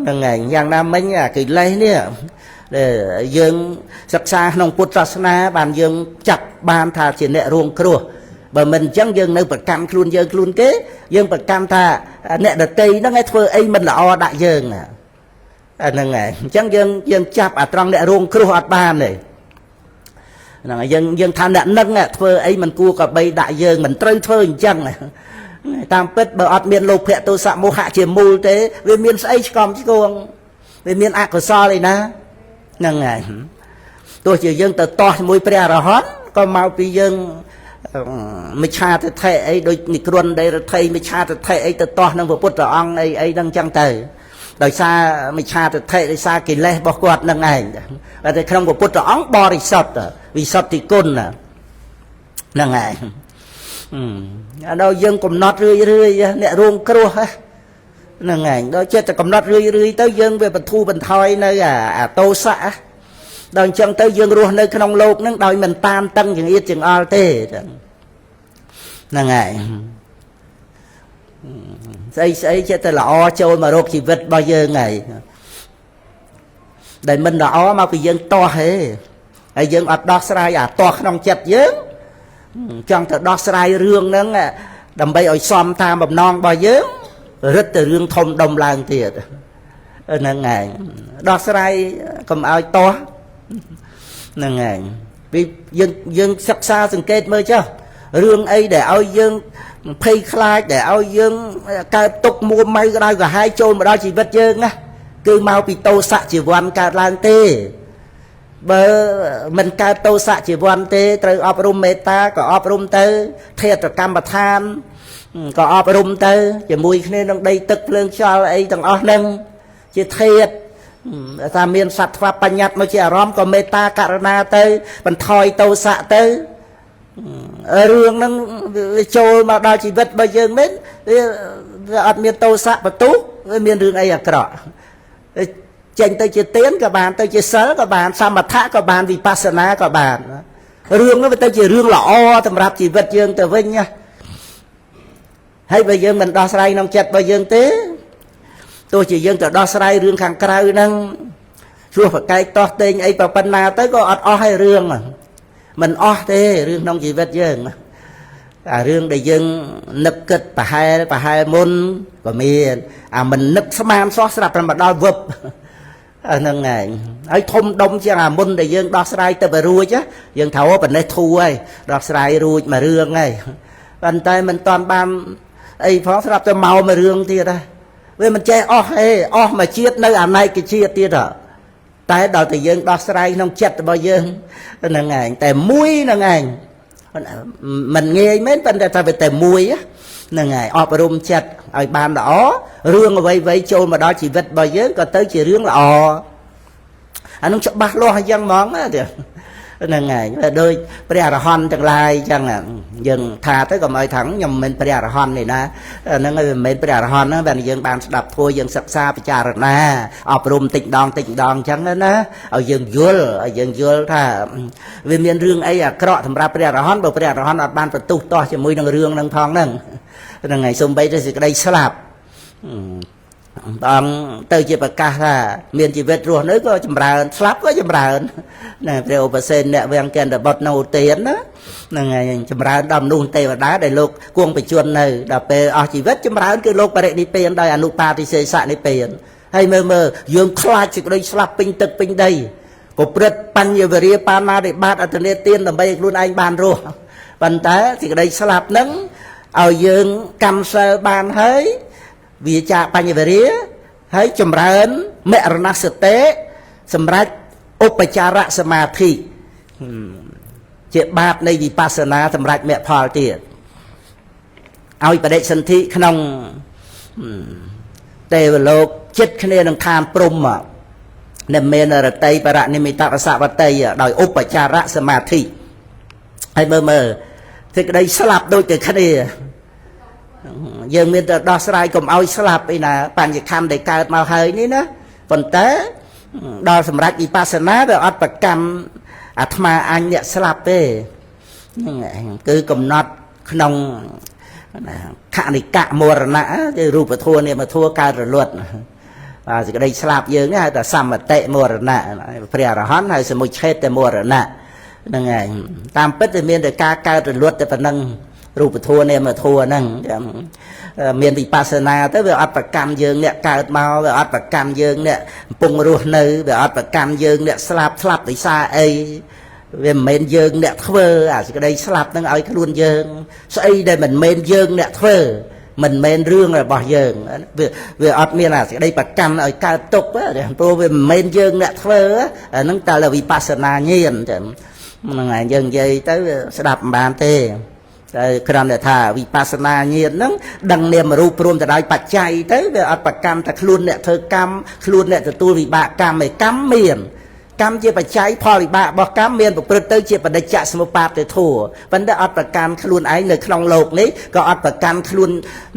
នឹងឯងយ៉ាងណាមិញអាកិលេសនេះយើងសិក្សាក្នុងពុទ្ធសាសនាបានយើងចាប់បានថាជាអ្នករងគ្រោះបើមិនអញ្ចឹងយើងនៅប្រកាន់ខ្លួនយើងខ្លួនគេយើងប្រកាន់ថាអ្នកដតីហ្នឹងឯងធ្វើអីមិនល្អដាក់យើងហ្នឹងឯងអញ្ចឹងយើងចាប់អាត្រង់អ្នករងគ្រោះអត់បានទេហ្នឹងហើយយើងថាអ្នកនឹងធ្វើអីមិនគួរក៏បីដាក់យើងមិនត្រូវធ្វើអញ្ចឹងតាមពិតបើអត់មានលោភៈទោសៈមោហៈជាមូលទេវាមានស្អីឆ្កំឆ្គងវាមានអកុសលអីណាហ្នឹងហើយទោះជាយើងទៅតោះជាមួយព្រះអរហន្តក៏មកពីយើងមិច្ឆាទិដ្ឋិអីដូចនិក្រណដែលរដ្ឋីមិច្ឆាទិដ្ឋិអីទៅតោះនឹងព្រះពុទ្ធអង្គអីហ្នឹងចឹងទៅដោយសារមិច្ឆាទិដ្ឋិដោយសារកិលេសរបស់គាត់នឹងឯងតែក្នុងព្រះពុទ្ធអង្គបរិសុទ្ធវិសុទ្ធិគុណហ្នឹងឯងដល់យើងកំណត់រឿយអ្នករងគ្រោះហ្នឹងឯងដល់ចិត្តតែកំណត់រឿយទៅយើងវាបន្ធូរបន្ថយនៅអាទោសៈដល់អញ្ចឹងទៅយើងរស់នៅក្នុងโลกហ្នឹងដោយមិនតានតឹងចង្អៀតចង្អល់ទេហ្នឹងហើយស្អីចិត្តតែល្អចូលមករកជីវិតរបស់យើងហើយដែលមិនល្អមកពីយើងតោះទេហើយយើងអត់ដោះស្រាយអាតោះក្នុងចិត្តយើង chẳng thể đo sài rương nâng đầm bay ở xóm ta mầm non bao giờ rất là rương thông đồng làng thiệt nâng ngày đo sài cầm ao to nâng ngày vì dân sắp xa từng kết mới chứ rương ấy để ao dân phê khai để ao dân ca tục mua may cái đây và hai chôn mà đó chỉ vật dân á cứ mau bị tô xạ chỉ văn cả làng tê bờ mình ca tô xạ chỉ văn tê từ ọp rùm meta có ọp rùm tê thiệt là cam bạc than có ọp rùm tê chỉ mùi nên trong đây tức lương cho ấy thằng ọp nâng chỉ thiệt ta miền sạch và bánh nhặt mà chỉ rõm có meta karana tê mình thoi tô xạ tê rương nó trôi mà đào chỉ vật bây giờ đến ở miền tô xạ và tú miền rương ấy à cọ chênh tới chỉ tiến các bạn tới chỉ sớ các bạn samatha các bạn vipassana các bạn rương nó tới chỉ rương là o tầm rạp chỉ vật dương từ vinh nha hay bây giờ mình đo sài nông chật bây giờ tế tôi chỉ dương từ đo sài rương khang cày nâng xua phải cái to tên ấy vào phần nào tới có o hay rương mà mình o thế rương nông chỉ vật dương rương để dương nực kịch bà hai môn của miền mình nực man xóa sạp mà đo vụp nâng ngày ấy thông đông chứ môn để dương đo sài tới bờ ruồi chứ dương thấu bên đây thu ấy đo sài ruồi mà rương ấy bàn tay mình toàn ban ấy phó sạp cho màu mà rương thì đây vì mình chơi o mà chiết nơi này cái chiết tiết rồi tại đầu thì dương đo sài nông chật bao dương nâng ngày tại muối nâng ngày mình nghe mấy vấn đề ta về tề mùi á nè ngày ọp rùm chặt ở bàn đó rương vây vây trôi mà đó chỉ vật bao giờ có tới chỉ rương là anh không cho bác lo hay dân món á nè ngày đôi bè là hòn chẳng lai chẳng là dừng thà tới còn mọi thẳng nhầm mình bè là hòn này nè nên mình bè là hòn nó bạn dừng bàn đập thôi dừng sập xa bị trà rồi nè ọp rùm tịnh đòn chẳng đó nè ở dừng dưa thà vì miền rương ấy à cọ thầm ra bè là hòn bờ bè là hòn ở bàn vật tu to chỉ mùi năng rương năng thong nè ngày xung bây giờ đây slap當ទៅជាប្រកាសថាមានជីវិតរស់នៅក៏ចម្រើនស្លាប់ក៏ចម្រើនណាព្រះឧបសេនអ្នកវាំងកណ្ដបុត្រនៅទានណាហ្នឹងហើយចម្រើនដល់មនុស្សទេវតាដែលលោកគង់បញ្ជន់នៅដល់ពេលអស់ជីវិតចម្រើនគឺលោកបរិនិព្វានដោយអនុបាទិសេសនិព្វានហើយមើលយើងខ្លាចសេចក្តីស្លាប់ពេញទឹកពេញដីក៏ព្រឹត្តបញ្ញវរិយបាណារិបាតអត្តនេទានដើម្បីឲ្យខ្លួនឯងបានរស់ប៉ុន្តែសេចក្តីស្លាប់ហ្នឹងឲ្យយើងកម្មសិលបានហើយវាចាបញ្ញវរិយហើយចម្រើនមរណសតិសម្រាប់ឧបចារសមាធិជាបាបនៃវិបស្សនាសម្រាប់មគ្គផលទៀតឲ្យបដិសន្ធិក្នុងទេវលោកចិត្តគ្នានឹងឋានព្រំនិមេនរតីបរនិមិតរសវតីដោយឧបចារសមាធិហើយមើលសេចក្តីស្លាប់ដូចតែគ្នាយើងមានតែដោះស្រាយកុំឲ្យស្លាប់អីណាបញ្ញខណ្ឌដែលកើតមកហើយនេះណាប៉ុន្តែដល់សម្រាប់វិបស្សនាវាអត់ប្រកម្មអាត្មាអញអ្នកស្លាប់ទេហ្នឹងគឺកំណត់ក្នុងខនិកៈមរណៈគឺរូបធម៌នាមធម៌កើតរលត់បាទសេចក្តីស្លាប់យើងនេះហៅថាសមតិមរណៈព្រះអរហន្តហើយសមុច្ឆេតមរណៈហ្នឹងហើយតាមពិតវាមានតែការកើតរលត់តែប៉ុណ្្នឹងរូបធម៌នាមធម៌ហ្នឹងមានវិបស្សនាទៅវាអត់ប្រកម្មយើងអ្នកកើតមកវាអត់ប្រកម្មយើងអ្នកកំពុងរស់នៅវាអត់ប្រកម្មយើងអ្នកស្លាប់ដោយសារអីវាមិនមែនយើងអ្នកធ្វើអាសេចក្តីស្លាប់ហ្នឹងឲ្យខ្លួនយើងស្អីដែលមិនមែនយើងអ្នកធ្វើមិនមែនរឿងរបស់យើងវាអត់មានអាសេចក្តីប្រកម្មឲ្យកើតទុកព្រោះវាមិនមែនយើងអ្នកធ្វើអាហ្នឹងតែវិបស្សនាញាណចឹងហ្នឹងហើយយើងនិយាយទៅស្ដាប់មិនបានទេតែគ្រាន់តែថាវិបស្សនាញាណហ្នឹងដឹងនាមរូបព្រមទៅដោយបច្ច័យទៅវាអត់ប្រកម្មតែខ្លួនអ្នកធ្វើកម្មខ្លួនអ្នកទទួលវិបាកកម្មឯកម្មមានកម្មជាបច្ច័យផលវិបាករបស់កម្មមានប្រព្រឹត្តទៅជាបដិច្ចសមុបាទធម៌ប៉ុន្តែអត់ប្រកម្មខ្លួនឯងនៅក្នុងโลกនេះក៏អត់ប្រកម្មខ្លួន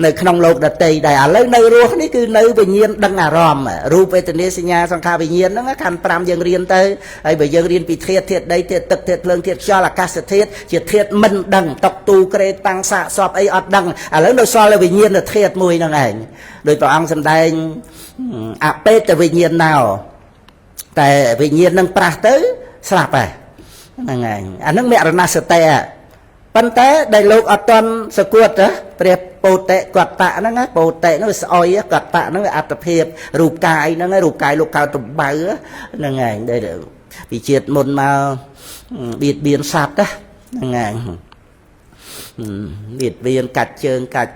នៅក្នុងโลกដទៃដែរឥឡូវនៅរស់នេះគឺនៅវិញ្ញាណដឹងអារម្មណ៍រូបវេទនាសញ្ញាសង្ខារវិញ្ញាណហ្នឹងខណ្ឌ5យើងរៀនទៅហើយបើយើងរៀនពីធាតុដីធាតុទឹកធាតុភ្លើងធាតុខ្យល់អាកាសធាតុជាធាតុមិនដឹងតុកទូក្រេតាំងសាកសពអីអត់ដឹងឥឡូវនៅសល់វិញ្ញាណធាតុមួយហ្នឹងឯងដោយព្រះអង្គសម្ដែងអបេតវិញ្ញាណណោតែវិញ្ញាណនឹងប្រះទៅស្លាប់ហើយហ្នឹងហើយអានឹងមរណសតិ ប៉ុន្តែដែលលោកអត់ទាន់សគួតព្រះពោធិកតៈហ្នឹងពោធិហ្នឹងវាស្អុយកតៈហ្នឹងវាអត្តភាពរូបកាយហ្នឹងរូបកាយលោកកើតតំបៅហ្នឹងឯងដែលពីជាតិមុនមកបៀតបៀនសត្វហ្នឹងឯងបៀតបៀនកាច់ជើងកាច់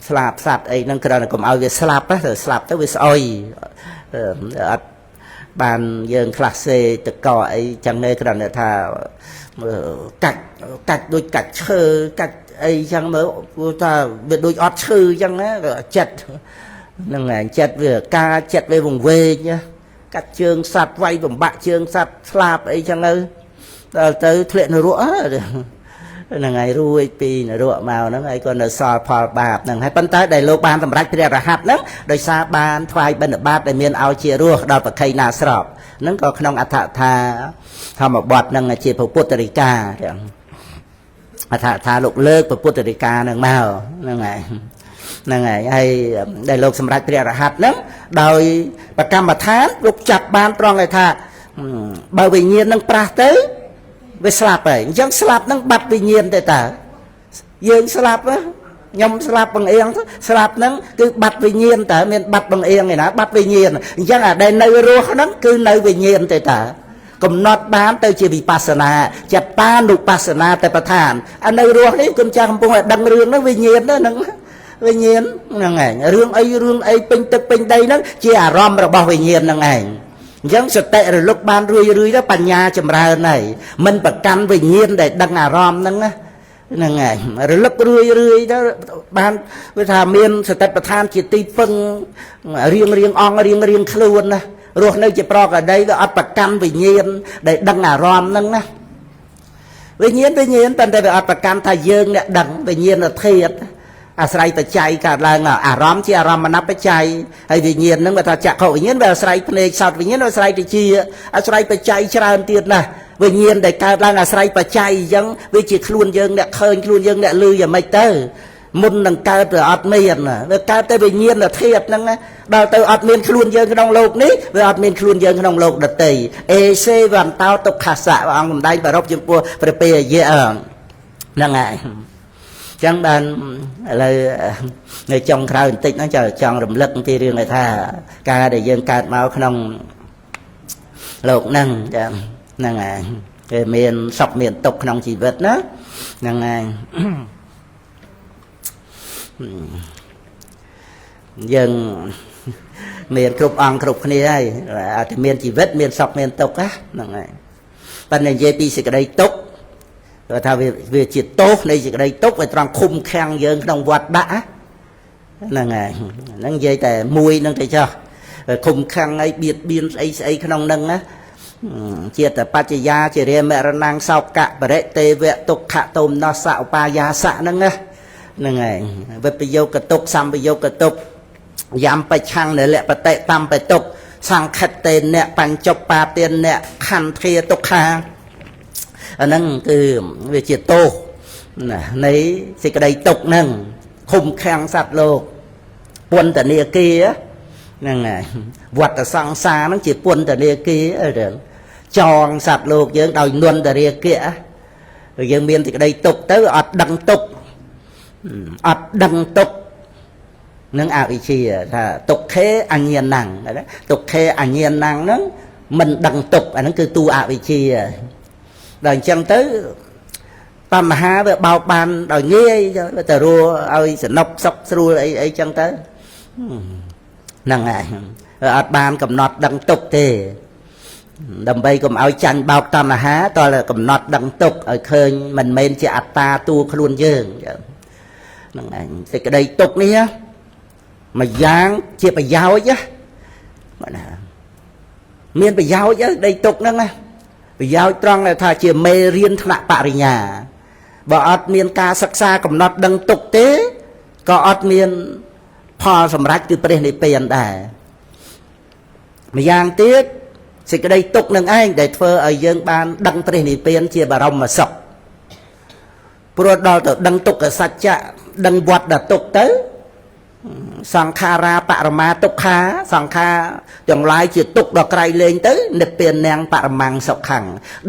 ស្លាប់សត្វអីហ្នឹងគ្រាន់តែកុំឲ្យវាស្លាប់ទៅស្លាប់ទៅវាស្អុយអត់បានយើងខ្លះសេតកអីចឹងទេគ្រាន់តែថាកាច់ដូចកាច់ឈើកាច់អីចឹងមើលព្រោះថាវាដូចអត់ឈឺចឹងណាចិត្តហ្នឹងឯងចិត្តវាការចិត្តវាវង្វេងកាច់ជើងសត្វវាយបំបាក់ជើងសត្វស្លាប់អីចឹងទៅធ្លាក់នរកហ្នឹងហើយរួចពីនរកមកហ្នឹងហើយក៏នៅសល់ផលបាបហ្នឹងហើយប៉ុន្តែដែលលោកបានសម្រេចព្រះរហ័តហ្នឹងដោយសារបានថ្វាយបិណ្ឌបាតដែលមានឲ្យជារស់ដល់ប្រខៃណាស្របហ្នឹងក៏ក្នុងអដ្ឋថាធម្មបទហ្នឹងជាពុទ្ធរិកាទាំងអដ្ឋថាលោកលើកពុទ្ធរិកាហ្នឹងមកហ្នឹងហើយហើយដែលលោកសម្រេចព្រះរហ័តហ្នឹងដោយប្រកម្មដ្ឋានលោកចាប់បានត្រង់ឲ្យថាបើវិញ្ញាណហ្នឹងប្រះទៅវាស្លាប់ហើយអញ្ចឹងស្លាប់ហ្នឹងបាត់វិញ្ញាណទៅតើយើងស្លាប់ខ្ញុំស្លាប់បង្អៀងស្លាប់ហ្នឹងគឺបាត់វិញ្ញាណតើមានបាត់បង្អៀងឯណាបាត់វិញ្ញាណអញ្ចឹងអាដែលនៅរស់ហ្នឹងគឺនៅវិញ្ញាណទៅតើកំណត់បានទៅជាវិបស្សនាចតានុបស្សនាតែប្រធានអានៅរស់នេះគុំចាស់កំពុងតែដឹងរឿងហ្នឹងវិញ្ញាណហ្នឹងវិញ្ញាណហ្នឹងឯងរឿងអីពេញទឹកពេញដីហ្នឹងជាអារម្មណ៍របស់វិញ្ញាណហ្នឹងឯងអញ្ចឹងសតិរលឹកបានរឿយទៅបញ្ញាចម្រើនហើយមិនប្រកាន់វិញ្ញាណដែលដឹងអារម្មណ៍ហ្នឹងហ្នឹងឯងរលឹករឿយទៅបានវាថាមានសតិប្បដ្ឋានជាទីពឹងរៀងអង្គរៀងខ្លួនណារស់នៅជាប្រកដីវាអត់ប្រកាន់វិញ្ញាណដែលដឹងអារម្មណ៍ហ្នឹងណាវិញ្ញាណប៉ុន្តែវាអត់ប្រកាន់ថាយើងអ្នកដឹងវិញ្ញាណធាតុអាស្រ័យបច្ច័យកើតឡើងអារម្មណ៍ជាអារម្មណ៍បច្ច័យហើយវិញ្ញាណហ្នឹងវាថាចក្ខុវិញ្ញាណវាអាស្រ័យភ្នែកសោតវិញ្ញាណអាស្រ័យតិចអាស្រ័យបច្ច័យច្រើនទៀតណាស់វិញ្ញាណដែលកើតឡើងអាស្រ័យបច្ច័យអញ្ចឹងវាជាខ្លួនយើងអ្នកឃើញខ្លួនយើងអ្នកឮយ៉ាងម៉េចទៅមុននឹងកើតទៅអត់មានវាកើតតែវិញ្ញាណធាតុហ្នឹងដល់ទៅអត់មានខ្លួនយើងក្នុងโลกនេះវាអត់មានខ្លួនយើងក្នុងโลกដទៃអេសេវន្តោទុក្ខសៈព្រះអង្គសម្ដែងប្ររពចំពោះព្រះពេយៈហ្នឹងហើយចឹងបានឥឡូវនៅចុងក្រោយបន្តិចហ្នឹងចង់រំលឹកពីរឿងថាការដែលយើងកើតមកក្នុងលោកហ្នឹងចឹងហ្នឹងហើយគេមានសុខមានទុក្ខក្នុងជីវិតណាហ្នឹងហើយយើងមានគ្រប់អង្គគ្រប់គ្នាហើយអាចតែមានជីវិតមានសុខមានទុក្ខហ្នឹងហើយប៉ុន្តែនិយាយពីសេចក្តីទុក្ខគាត់ថាវាជាទោសនៃសេចក្តីទុក្ខវាត្រង់ឃុំខាំងយើងក្នុងវត្តដាក់ហ្នឹងហើយហ្នឹងនិយាយតែមួយហ្នឹងទៅចុះឃុំខាំងអីបៀតបៀនស្អីក្នុងហ្នឹងណាជាតបច្ចយាជារាមរណងសោកៈបរិទេវៈទុក្ខតោមនស្សឧបាយាសៈហ្នឹងណាហ្នឹងហើយវិបយោគទុក្ខសម្បយោគទុក្ខយ៉ាំបច្ឆੰងលបតិតំបទុក្ខសង្ខិតតេអ្នកបញ្ចុបបាទានអ្នកខន្ធាទុក្ខាអាហ្នឹងគឺវាជាទោសនៃសេចក្តីទុក្ខហ្នឹងឃុំខាំងសត្វលោកពន្ធនាគារហ្នឹងហើយវត្តសង្សារហ្នឹងជាពន្ធនាគារចងសត្វលោកយើងដោយនន្តរាគៈយើងមានសេចក្តីទុក្ខទៅអត់ដឹងទុក្ខនឹងអវិជ្ជាថាទុក្ខេអញ្ញាណੰទុក្ខេអញ្ញាណੰហ្នឹងមិនដឹងទុក្ខអាហ្នឹងគឺតួអវិជ្ជាដល់អញ្ចឹងទៅតណ្ហាវាបោកបានដោយងាយទៅរੂឲ្យសនុកសុខស្រួលអីចឹងទៅហ្នឹងហើយអត់បានកំណត់ដឹងទុក្ខទេដើម្បីកុំឲ្យចាញ់បោកតណ្ហាតើកំណត់ដឹងទុក្ខឲ្យឃើញមិនមែនជាអត្តាតួខ្លួនយើងហ្នឹងឯងសេចក្តីទុក្ខនេះមួយយ៉ាងជាប្រយោជន៍ណាមានប្រយោជន៍ដីទុក្ខហ្នឹងណាប្រយោជន៍ត្រង់ថាជាមេរៀនថ្នាក់បរិញ្ញាបើអត់មានការសិក្សាកំណត់ដឹងទុក្ខទេក៏អត់មានផលសម្រេចគឺព្រះនិព្វានដែរម្យ៉ាងទៀតសេចក្តីទុក្ខនឹងឯងដែលធ្វើឲ្យយើងបានដឹងព្រះនិព្វានជាបរមសុខព្រោះដល់ទៅដឹងទុក្ខសច្ចៈដឹងវត្តដល់ទុក្ខទៅសង្ខារាបរមាទុក្ខាសង្ខារទាំងឡាយជាទុក្ខដល់ក្រៃលែងទៅនិព្វាននាងបរមੰសុខੰ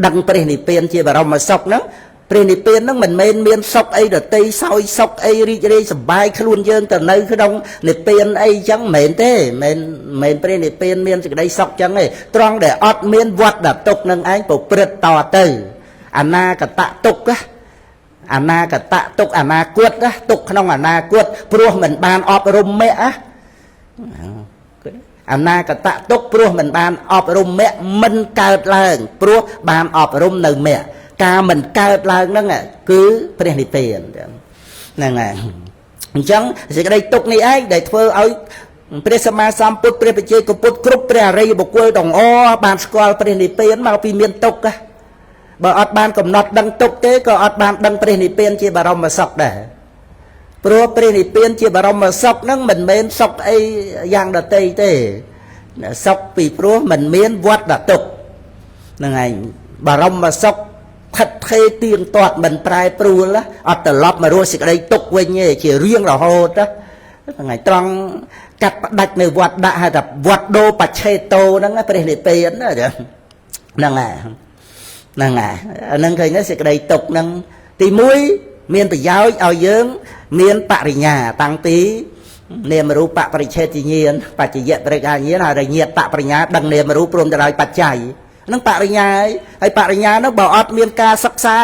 ដឹងព្រះនិព្វានជាបរមសុខហ្នឹង ព្រះនិព្វានហ្នឹងមិនមែនមានសុខអីដតីសោយសុខអីរីករាយសប្បាយខ្លួនយើងទៅនៅក្នុងនិព្វានអីចឹងមិនមែនទេមិនព្រះនិព្វានមានសេចក្តីសុខចឹងទេត្រង់ដែលអត់មានវត្តទុកនឹងឯងប្រព្រឹត្តតទៅអនាគតទុកអនាគតទុកអនាគតទុកក្នុងអនាគតព្រោះមិនបានអប់រំមគ្គអនាគតទុកព្រោះមិនបានអប់រំមគ្គមិនកើតឡើងព្រោះបានអប់រំនៅមគ្គការមិនកើតឡើងហ្នឹងគឺព្រះនិព្វានហ្នឹងហើយអញ្ចឹងសេចក្តីទុកនេះឯងដែលធ្វើឲ្យព្រះសម្មាសម្ពុទ្ធព្រះបច្ចេកពុទ្ធគ្រប់ព្រះអរិយបុគ្គលទាំងអស់បានស្គាល់ព្រះនិព្វានមកពីមានទុកបើអត់បានកំណត់ដឹងទុកទេក៏អត់បានដឹងព្រះនិព្វានជាបរមសុខដែរព្រោះព្រះនិព្វានជាបរមសុខហ្នឹងមិនមែនសុខអីយ៉ាងដទៃទេសុខពីព្រោះមិនមានវត្តទុកហ្នឹងឯងបរមសុខថិតថេរទៀងទាត់មិនប្រែប្រួលអត់ត្រឡប់មករស់សេចក្តីទុកវិញទេជារៀងរហូតហ្នឹងហើយត្រង់កាត់ផ្ដាច់នៅវត្តដាក់ហៅថាវត្តដោបច្ឆេតោហ្នឹងព្រះនិព្វានហ្នឹងហើយហ្នឹងឃើញទេសេចក្តីទុកហ្នឹងទី1មានប្រយោជន៍ឲ្យយើងមានបរិញ្ញាតាំងពីនាមរូបបរិច្ឆេទញ្ញាណបច្ចយៈបរិក្ខាញ្ញាណហើយញាតបរិញ្ញាដឹងនាមរូបព្រមទាំងឲ្យបច្ច័យនឹងបរិញ្ញាហើយបរិញ្ញានោះបើអត់មានការសិក្សា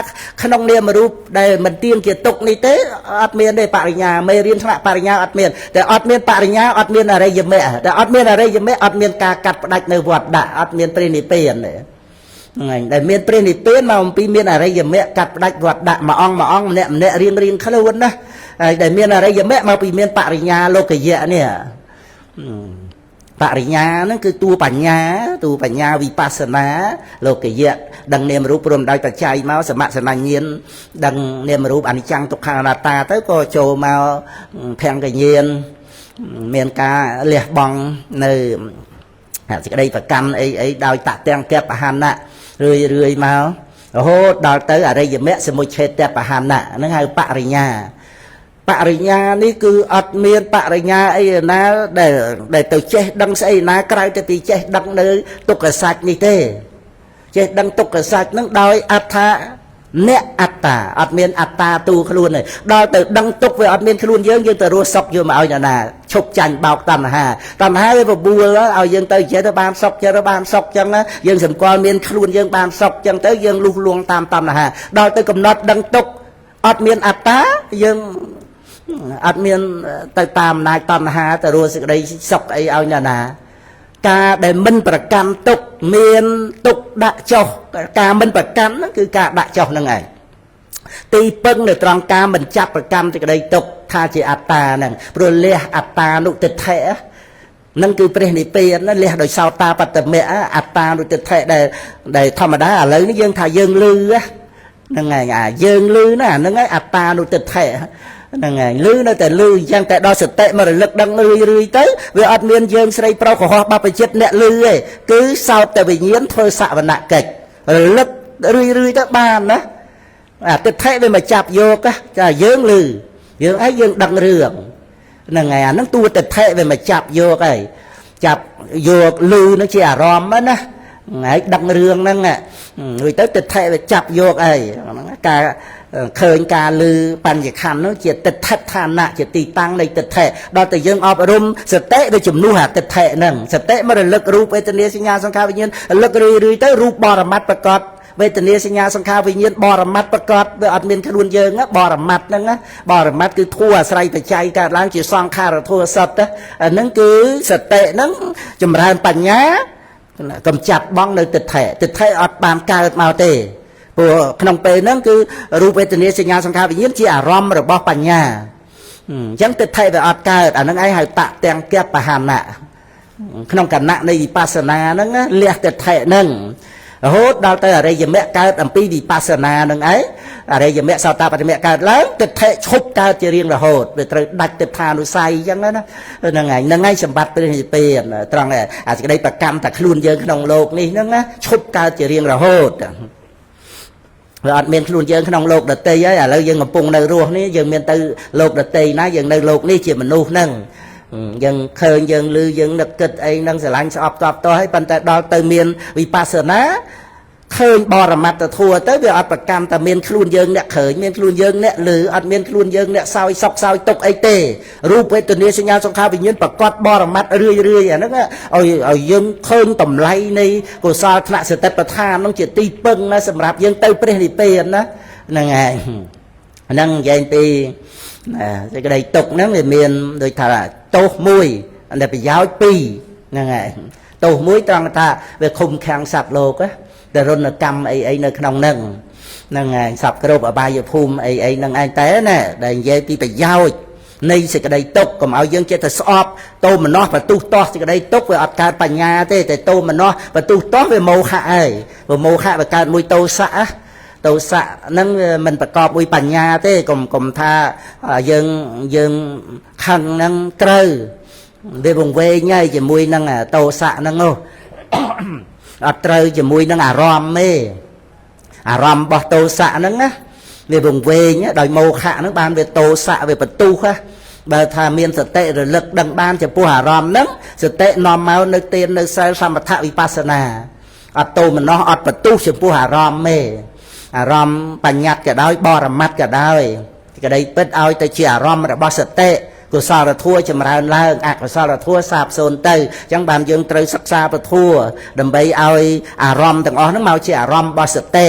ក្នុងនាមរូបដែលមិនទៀងជាទុកនេះទេអត់មានទេបរិញ្ញាមេរៀនថ្នាក់បរិញ្ញាអត់មានតែអត់មានបរិញ្ញាអត់មានអរិយមគ្គតែអត់មានអរិយមគ្គអត់មានការកាត់ផ្ដាច់នៅវត្តដាក់អត់មានព្រះនិព្វានទេហ្នឹងហើយដែលមានព្រះនិព្វានមកអំពីមានអរិយមគ្គកាត់ផ្ដាច់វត្តដាក់មួយអង្គម្នាក់រៀងខ្លួនណាហើយដែលមានអរិយមគ្គមកពីមានបរិញ្ញាលោកយៈនេះបរិញ្ញាហ្នឹងគឺតួបញ្ញាវិបស្សនាលោកយៈដឹងនាមរូបព្រមដោយបច្ច័យមកសមសញ្ញាញាណដឹងនាមរូបអនិច្ចំទុក្ខអនត្តាទៅក៏ចូលមកភង្គញាណមានការលះបង់នៅសេចក្តីប្រកម្មអីដោយតទាំងកបហណៈរឿយមករហូតដល់ទៅអរិយមគ្គសមុច្ឆេតបហណៈហ្នឹងហៅបរិញ្ញានេះគឺអត់មានបរិញ្ញាអីណាដែលទៅចេះដឹងស្អីណាក្រៅទៅពីចេះដឹងនៅទុក្ខសច្ចនេះទេចេះដឹងទុក្ខសច្ចហ្នឹងដោយអត្ថាអ្នកអត្តាអត់មានអត្តាទូខ្លួនទេដល់ទៅដឹងទុក្ខវាអត់មានខ្លួនយើងទៅរស់សុខយកមកឲ្យអ្នកណាឈប់ចាញ់បោកតណ្ហាវាបបួលឲ្យយើងទៅចេះទៅបានសុខចេះទៅបានសុខចឹងណាយើងសម្គាល់មានខ្លួនយើងបានសុខចឹងទៅយើងលុះលួងតាមតណ្ហាដល់ទៅកំណត់ដឹងទុក្ខអត់មានអត្តាយើងអត់មានទៅតាមអំណាចតណ្ហាទៅរស់សេចក្តីសុខអីឲ្យណាការដែលមិនប្រកម្មទុកមានទុកដាក់ចុះការមិនប្រកម្មហ្នឹងគឺការដាក់ចុះហ្នឹងឯងទីពឹងនៅត្រង់ការមិនចាប់ប្រកម្មសេចក្តីទុកថាជាអត្តាហ្នឹងព្រោះលះអត្តានុទិដ្ឋិហ្នឹងគឺព្រះនិព្វានលះដោយសោតាបត្តមៈអត្តានុទិដ្ឋិដែលធម្មតាឥឡូវនេះយើងថាយើងលឺហ្នឹងឯងយើងលឺណាហ្នឹងឯងអត្តានុទិដ្ឋិហ្នឹងហើយលឺនៅតែលឺអញ្ចឹងតែដល់សតិមករលឹកដឹងរឿយទៅវាអត់មានយើងស្រីប្រុសកុហកបព្វជិតអ្នកលឺទេគឺសោតតែវិញ្ញាណធ្វើសវនកិច្ចរលឹករឿយទៅបានណាអាទិដ្ឋិវាមកចាប់យកចាយើងលឺយើងអីយើងដឹងរឿងហ្នឹងហើយអាហ្នឹងតួទិដ្ឋិវាមកចាប់យកហើយចាប់យកលឺនឹងជាអារម្មណ៍ណាហើយដឹងរឿងហ្នឹងរួចទៅទិដ្ឋិវាចាប់យកអីការឃើញការលឺបញ្ញខណ្ឌនោះជាទិដ្ឋិឋានៈជាទីតាំងនៃទិដ្ឋិដល់តែយើងអប់រំសតិវាជំនួសអាទិដ្ឋិហ្នឹងសតិមករលឹករូបវេទនាសញ្ញាសង្ខារវិញ្ញាណរលឹករឿយទៅរូបបរមត្តប្រកបវេទនាសញ្ញាសង្ខារវិញ្ញាណបរមត្តប្រកបវាអត់មានខ្លួនយើងបរមត្តហ្នឹងបរមត្តគឺធัวអាស្រ័យបច្ច័យកើតឡើងជាសង្ខារធัวសត្វហ្នឹងគឺសតិហ្នឹងចម្រើនបញ្ញាកំចាត់បងនៅទិដ្ឋិអត់បានកើតមកទេព្រោះក្នុងពេលហ្នឹងគឺរូបវេទនាសញ្ញាសង្ខារវិញ្ញាណជាអារម្មណ៍របស់បញ្ញាអញ្ចឹងទិដ្ឋិវាអត់កើតអាហ្នឹងឯងហៅតទាំងកបហណៈក្នុងគណៈនៃវិបស្សនាហ្នឹងលះទិដ្ឋិហ្នឹងរហូតដល់ទៅអរិយមគ្គកើតអំពីវិបស្សនាហ្នឹងឯងអរិយមគ្គសោតាបត្តមគ្គកើតឡើងទិដ្ឋិឈប់កើតជារៀងរហូតវាត្រូវដាច់ទិដ្ឋានុស័យអញ្ចឹងណាហ្នឹងឯងសម្បត្តិព្រះនិព្វានត្រង់អាសេចក្តីប្រកម្មតែខ្លួនយើងក្នុងโลกនេះហ្នឹងណាឈប់កើតជារៀងរហូតវាអត់មានខ្លួនយើងក្នុងโลกដតីហើយឥឡូវយើងកំពុងនៅរស់នេះយើងមានទៅโลกដតីណាយើងនៅโลกនេះជាមនុស្សហ្នឹងយើងឃើញយើងឮយើងនឹកគិតអីហ្នឹងស្រឡាញ់ស្អប់តបតឲ្យប៉ុន្តែដល់ទៅមានវិបស្សនា ឃើញបរមត្តធัวទៅវាអត់ប្រកម្មតែមានខ្លួនយើងអ្នកឃើញមានខ្លួនយើងអ្នកឮអត់មានខ្លួនយើងអ្នកសោយសក់សោយទុកអីទេរូបវេទនាសញ្ញាសង្ខារវិញ្ញាណប្រកបបរមត្តរឿយអាហ្នឹងឲ្យយើងឃើញតម្លៃនៃកុសលថ្នាក់សតិប្បដ្ឋានហ្នឹងជាទីពឹងណាសម្រាប់យើងទៅព្រះនិព្វានណាហ្នឹងហើយហ្នឹងនិយាយពីសេចក្តីទុកហ្នឹងវាមានដូចថាទោសមួយដែលប្រយោជន៍ពីរហ្នឹងហើយទោសមួយត្រង់ថាវាឃុំខាំងសត្វលោកណាតែរនកម្មអីនៅក្នុងហ្នឹងហ្នឹងហើយសពគ្រប់អបាយភូមិអីហ្នឹងឯងតែណាដែលនិយាយពីប្រយោជន៍នៃសេចក្តីទុកកុំឲ្យយើងចេះតែស្អប់តោមនោះបន្ទុះតោះសេចក្តីទុកវាអត់កើតបញ្ញាទេតែតោមនោះបន្ទុះតោះវាមោហៈហើយព្រោះមោហៈវាកើតមួយតោសៈតោសៈហ្នឹងមិនប្រកបមួយបញ្ញាទេកុំថាយើងខឹងហ្នឹងត្រូវវាវង្វេងហើយជាមួយនឹងតោសៈហ្នឹងនោះអត់ត្រូវជាមួយនឹងអារម្មណ៍ទេអារម្មណ៍របស់តោសៈហ្នឹងណាវាវង្វេងដោយមោហៈហ្នឹងបានវាតោសៈវាបន្ទុះបើថាមានសតិរលឹកដឹងបានចំពោះអារម្មណ៍ហ្នឹងសតិនាំមកនៅទាននៅសិលសមថវិបស្សនាអត់តោមនោះអត់បន្ទុះចំពោះអារម្មណ៍ទេអារម្មណ៍បញ្ញត្តិក៏ដោយបរមត្តក៏ដោយក្តីពិតឲ្យទៅជាអារម្មណ៍របស់សតិកុសលធម៌ចម្រើនឡើងអកុសលធម៌សាបសូន្យទៅអញ្ចឹងបានយើងត្រូវសិក្សាពធัวដើម្បីឲ្យអារម្មណ៍ទាំងអស់ហ្នឹងមកជាអារម្មណ៍របស់សតិ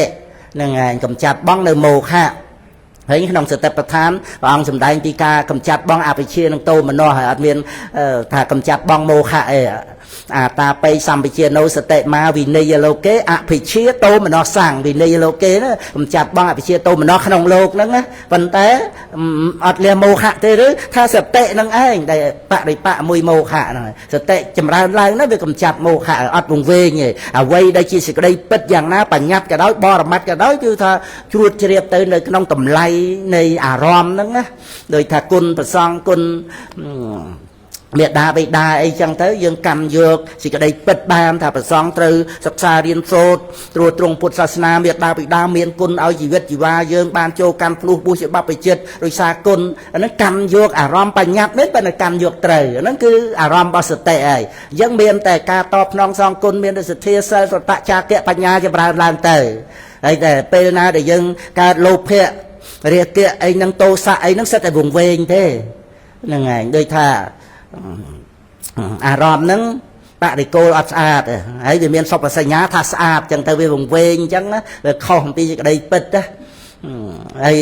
ហ្នឹងហើយកำจัดបងនៅមោហៈហើយក្នុងសតិប្បដ្ឋានព្រះអង្គសម្ដែងពីការកำจัดបងអវិជ្ជានិងតោមនោះហើយអត់មានថាកำจัดបងមោហៈអីអាតាបិសម្បជាណូសតិមាវិន័យលោកេអភិជាតោមនោសង្ឃវិន័យលោកេណាកំចាត់បងអភិជាតោមនោក្នុងលោកហ្នឹងណាប៉ុន្តែអត់លះមោហៈទេឬថាសតិហ្នឹងឯងដែលបរិបៈមួយមោហៈហ្នឹងសតិចម្រើនឡើងណាវាកំចាត់មោហៈអត់វង្វេងទេអ្វីដែលជាសេចក្តីពិតយ៉ាងណាបញ្ញត្តិក៏ដោយបរមត្តក៏ដោយគឺថាជ្រួតជ្រាបទៅនៅក្នុងតម្លៃនៃអារម្មណ៍ហ្នឹងណាដោយថាគុណប្រសងគុណមេដាបេដាអីចឹងទៅយើងកម្មយកសេចក្តីពិតបានថាប្រសងត្រូវសិក្សារៀនសូត្រត្រួតត្រងពុទ្ធសាសនាមេដាបេដាមានគុណឲ្យជីវិតជីវ៉ាយើងបានចូលកម្មភ្លោះបុស្សជាបព្វជិតដោយសារគុណអាហ្នឹងកម្មយកអារម្មណ៍បញ្ញត្តិមែនប៉ុន្តែកម្មយកត្រូវអាហ្នឹងគឺអារម្មណ៍របស់សតិហើយអញ្ចឹងមានតែការតបស្នងសងគុណមានតែសទ្ធាសិលសតចាគៈបញ្ញាចម្រើនឡើងទៅហើយតែពេលណាដែលយើងកើតលោភៈរាគៈអីហ្នឹងទោសៈអីហ្នឹងសិតតែវង្វេងទេហ្នឹងហើយដូចថាអារម្មណ៍ហ្នឹងបរិគោលអត់ស្អាតហើយវាមានសុភសញ្ញាថាស្អាតចឹងទៅវាវង្វេងចឹងណាវាខុសអំពីសេចក្តីពិតណាហើយ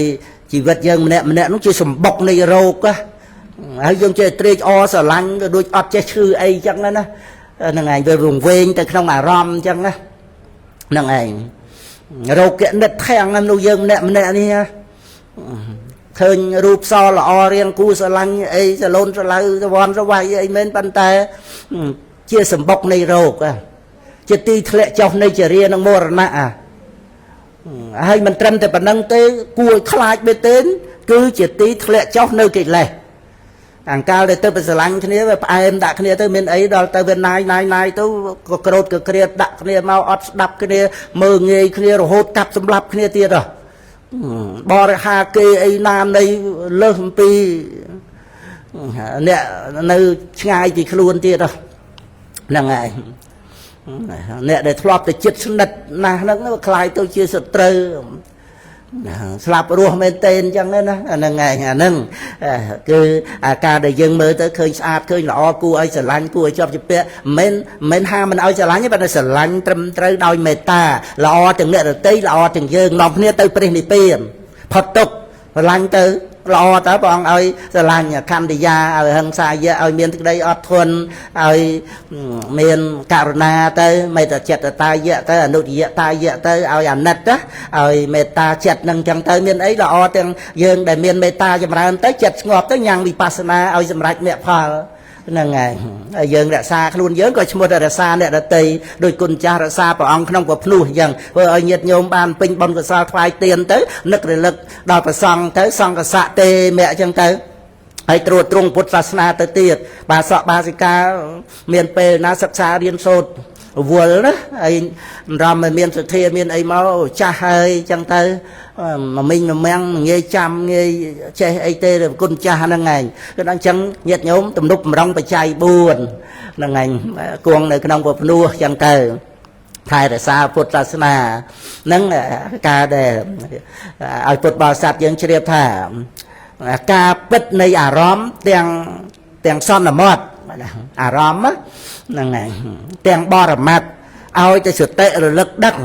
ជីវិតយើងម្នាក់នោះជាសម្បុកនៃរោគហើយយើងចេះត្រេកអរស្រឡាញ់ដូចអត់ចេះឈឺអីចឹងណាហ្នឹងឯងវាវង្វេងទៅក្នុងអារម្មណ៍ចឹងណាហ្នឹងឯងរោគនិតធាំងមនុស្សយើងម្នាក់នេះឃើញរូបសល្អរៀងគូស្រឡាញ់អីសលូនស្រឡៅសវ័នសវ័យអីមែនប៉ុន្តែជាសម្បុកនៃរោគជាទីធ្លាក់ចុះនៃចរិយានិងមរណៈហើយមិនត្រឹមតែប៉ុណ្្នឹងទេគួរខ្លាចបេតេនគឺជាទីធ្លាក់ចុះនៅកិលេសអង្កាលដែលទៅស្រឡាញ់គ្នាវាផ្អែមដាក់គ្នាទៅមានអីដល់ទៅវាណាយទៅក៏ក្រោតក៏ក្រៀតដាក់គ្នាមកអត់ស្ដាប់គ្នាមើងងាយគ្នារហូតកាប់សម្លាប់គ្នាទៀតបរិហាគេអីណានៃលើសអំពីអ្នកនៅឆ្ងាយពីខ្លួនទៀតហ្នឹងហើយអ្នកដែលធ្លាប់តែចិត្តស្និទ្ធណាស់ហ្នឹងខ្លាយទៅជាសត្រូវស្លាប់រស់មែនតេអញ្ចឹងណាហ្នឹងហើយអាហ្នឹងគឺអាការដែលយើងមើលទៅឃើញស្អាតឃើញល្អគួរឲ្យស្រឡាញ់គួរឲ្យជាប់ជាពាក់មិនហាមិនឲ្យស្រឡាញ់ទេប៉ុន្តែស្រឡាញ់ត្រឹមត្រូវដោយមេត្តាល្អទាំងអ្នករតីល្អទាំងយើងនាំគ្នាទៅព្រះនិព្វានផុតទុក្ខស្រឡាញ់ទៅល្អតើព្រះអង្គឲ្យស្រឡាញ់ខន្តិយាឲ្យហិង្សាយៈឲ្យមានទឹកដីអត់ធន់ឲ្យមានករុណាទៅមេត្តាចិត្តតាយៈទៅអនុត្តយតាយៈទៅឲ្យអាណិតទៅឲ្យមេត្តាចិត្តនឹងចឹងទៅមានអីល្អទាំងយើងដែលមានមេត្តាចម្រើនទៅចិត្តស្ងប់ទៅញ៉ាំងវិបស្សនាឲ្យសម្រេចមគ្គផលហ្នឹងហើយហើយយើងរក្សាខ្លួនយើងក៏ឈ្មោះតែរក្សាអ្នកដតីដោយគុណចាស់រក្សាព្រះអង្គក្នុងព្រះភ្នោះអញ្ចឹងធ្វើឲ្យញាតិញោមបានពេញបុណ្យកុសលថ្វាយទានទៅនឹករលឹកដល់ព្រះសង្ឃទៅសង្ឃស័កទេមគ្គអញ្ចឹងទៅហើយត្រួតត្រងពុទ្ធសាសនាទៅទៀតបាសកបាសិកាមានពេលណាសិក្សារៀនសូត្រវល់ណាហើយរំមានសទ្ធាមានអីមកចាស់ហើយអញ្ចឹងទៅមិញមាំងងាយចាំងាយចេះអីទេគុណចាស់ហ្នឹងឯងគឺដល់អញ្ចឹងញាតិញោមទំនុកបំរុងបច្ច័យ4ហ្នឹងឯងគង់នៅក្នុងព្រះភ្នោះអញ្ចឹងទៅ ថែរក្សាពុទ្ធសាសនានឹងការដែលឲ្យពុទ្ធបរិស័ទយើងជ្រាបថាការពិតនៃអារម្មណ៍ទាំងសន្មត់អារម្មណ៍ហ្នឹងហើយទាំងបរមត្តឲ្យតែសតិរលឹកដឹង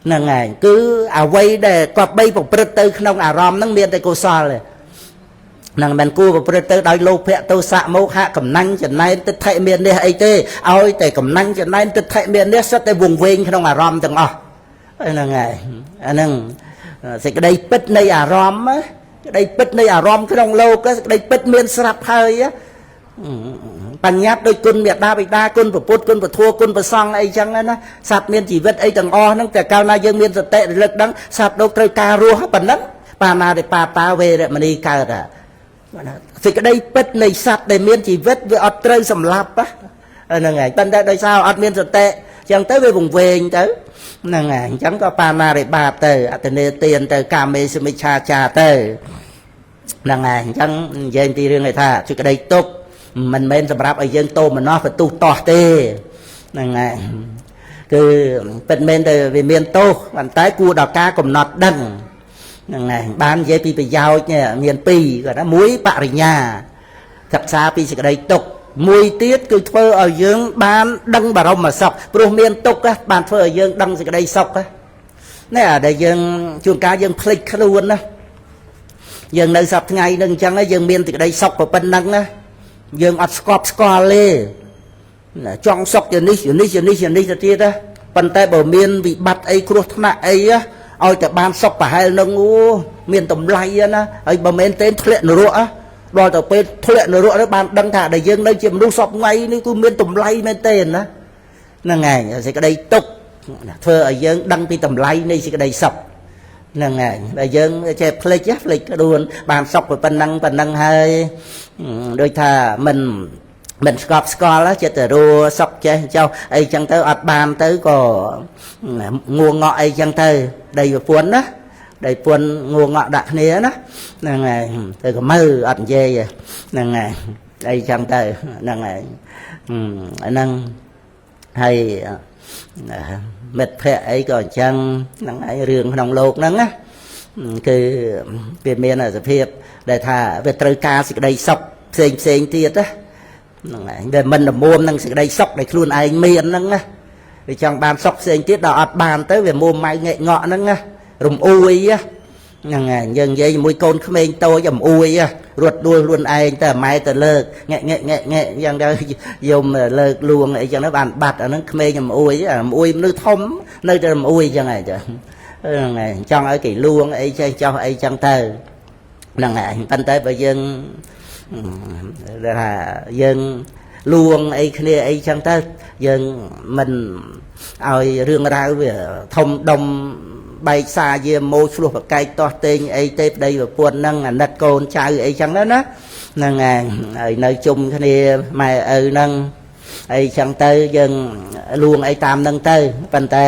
ហ្នឹងហើយគឺអ្វីដែលគប្បីប្រព្រឹត្តទៅក្នុងអារម្មណ៍ហ្នឹងមានតែកុសលទេនឹងមិនគួរប្រព្រឹត្តទៅដោយលោភៈទោសៈមោហៈកំណាញ់ចំណែនទិដ្ឋិមាននេះអីទេឲ្យតែកំណាញ់ចំណែនទិដ្ឋិមាននេះសិតតែវង្វេងក្នុងអារម្មណ៍ទាំងអស់ហ្នឹងហើយអាហ្នឹងសេចក្តីពិតនៃអារម្មណ៍ក្តីពិតនៃអារម្មណ៍ក្នុងលោកសេចក្តីពិតមានស្រាប់ហើយបញ្ញត្តិដោយគុណមេដាបិតាគុណព្រះពុទ្ធគុណព្រះធម៌គុណព្រះសង្ឃអីចឹងណាសត្វមានជីវិតអីទាំងអស់ហ្នឹងតែកាលណាយើងមានសតិរលឹកដឹងសត្វលោកត្រូវការរស់ប៉ុណ្ណឹងបាណារិបាតាវេរមណីកើតសេចក្តីពិតនៃសត្វដែលមានជីវិតវាអត់ត្រូវសម្លាប់ហ្នឹងហើយប៉ុន្តែដោយសារអត់មានសតិចឹងទៅវាវង្វេងទៅហ្នឹងហើយអញ្ចឹងក៏បាណារិបាតទៅអតនេទានទៅកាមេសមិច្ឆាចាទៅហ្នឹងហើយអញ្ចឹងនិយាយពីរឿងឯថាសេចក្តីទុក្ខមិនមែនសម្រាប់ឲ្យយើងតោមនោះបន្ទុះតោះទេហ្នឹងហើយគឺពិតមែនតែវាមានទោសប៉ុន្តែគួរដល់ការកំណត់ដឹងហ្នឹងហើយបាននិយាយពីប្រយោជន៍មានពីរគាត់ថាមួយបរិញ្ញាសិក្សាពីសេចក្តីទុក្ខមួយទៀតគឺធ្វើឲ្យយើងបានដឹងបរមសុខព្រោះមានទុក្ខបានធ្វើឲ្យយើងដឹងសេចក្តីសុខនេះអាដែលយើងជួនកាលយើងភ្លេចខ្លួនណាយើងនៅសប្តាហ៍ថ្ងៃនឹងអញ្ចឹងយើងមានសេចក្តីសុខប៉ុណ្ណឹងណាយើងអត់ស្កប់ស្កល់ទេចង់សុខជានេះជានេះជានេះជានេះទៅទៀតប៉ុន្តែបើមានវិបត្តិអីគ្រោះថ្នាក់អីឲ្យតែបានសុខប្រហែលនឹងមានតម្លៃណាហើយបើមិនទេធ្លាក់នរកដល់ទៅពេលធ្លាក់នរកទៅបានដឹងថាដែលយើងនៅជាមនុស្សសពថ្ងៃនេះគឺមានតម្លៃមែនទេណាហ្នឹងហើយសេចក្តីទុក្ខធ្វើឲ្យយើងដឹងពីតម្លៃនៃសេចក្តីសុខហ្នឹងហើយតែយើងចេះភ្លេចខ្លួនបានសុខប៉ុណ្ណឹងហើយដូចថាមិនស្កប់ស្កល់ចិត្តទៅរួសុខចេះចោះអីចឹងទៅអត់បានទៅក៏ងួងងក់អីចឹងទៅដីប្រពន្ធណាដីប្រពន្ធងួងងក់ដាក់គ្នាណាហ្នឹងហើយទៅក៏មើអត់និយាយហ្នឹងហើយអីចឹងទៅហ្នឹងហើយអាហ្នឹងហើយមិត្តភ័ក្តិអីក៏អញ្ចឹងហ្នឹងហើយរឿងក្នុងលោកហ្នឹងណាគឺវាមានសភាពដែលថាវាត្រូវការសេចក្តីសុខផ្សេងទៀតណាហ្នឹងហើយដែលមិនល្មមនឹងសេចក្តីសុខដែលខ្លួនឯងមានហ្នឹងណាវាចង់បានសុខផ្សេងទៀតដល់អត់បានទៅវាមួម៉ៅងែកងក់ហ្នឹងណារំអួយហ្នឹងហើយយើងនិយាយជាមួយកូនក្មេងតូចរំអួយរត់ដួលខ្លួនឯងតែម៉ែទៅលើកងែកយ៉ាងទៅយំលើកលួងអីចឹងទៅបានបាត់អាហ្នឹងក្មេងរំអួយមនុស្សធំនៅតែរំអួយចឹងហើយចាហ្នឹងហើយចង់ឲ្យគេលួងអីចេះចោះអីចឹងទៅហ្នឹងហើយប៉ុន្តែបើយើងថាយើងលួងអីគ្នាអីចឹងទៅយើងមិនឲ្យរឿងរ៉ាវវាធំដុំបែកសាយាម៉ូឆ្លោះប្រកែកតោះតេងអីទេប្តីប្រពន្ធហ្នឹងអាណិតកូនចៅអីចឹងណាហ្នឹងហើយនៅជុំគ្នាម៉ែឪហ្នឹងអីចឹងទៅយើងលួងអីតាមហ្នឹងទៅប៉ុន្តែ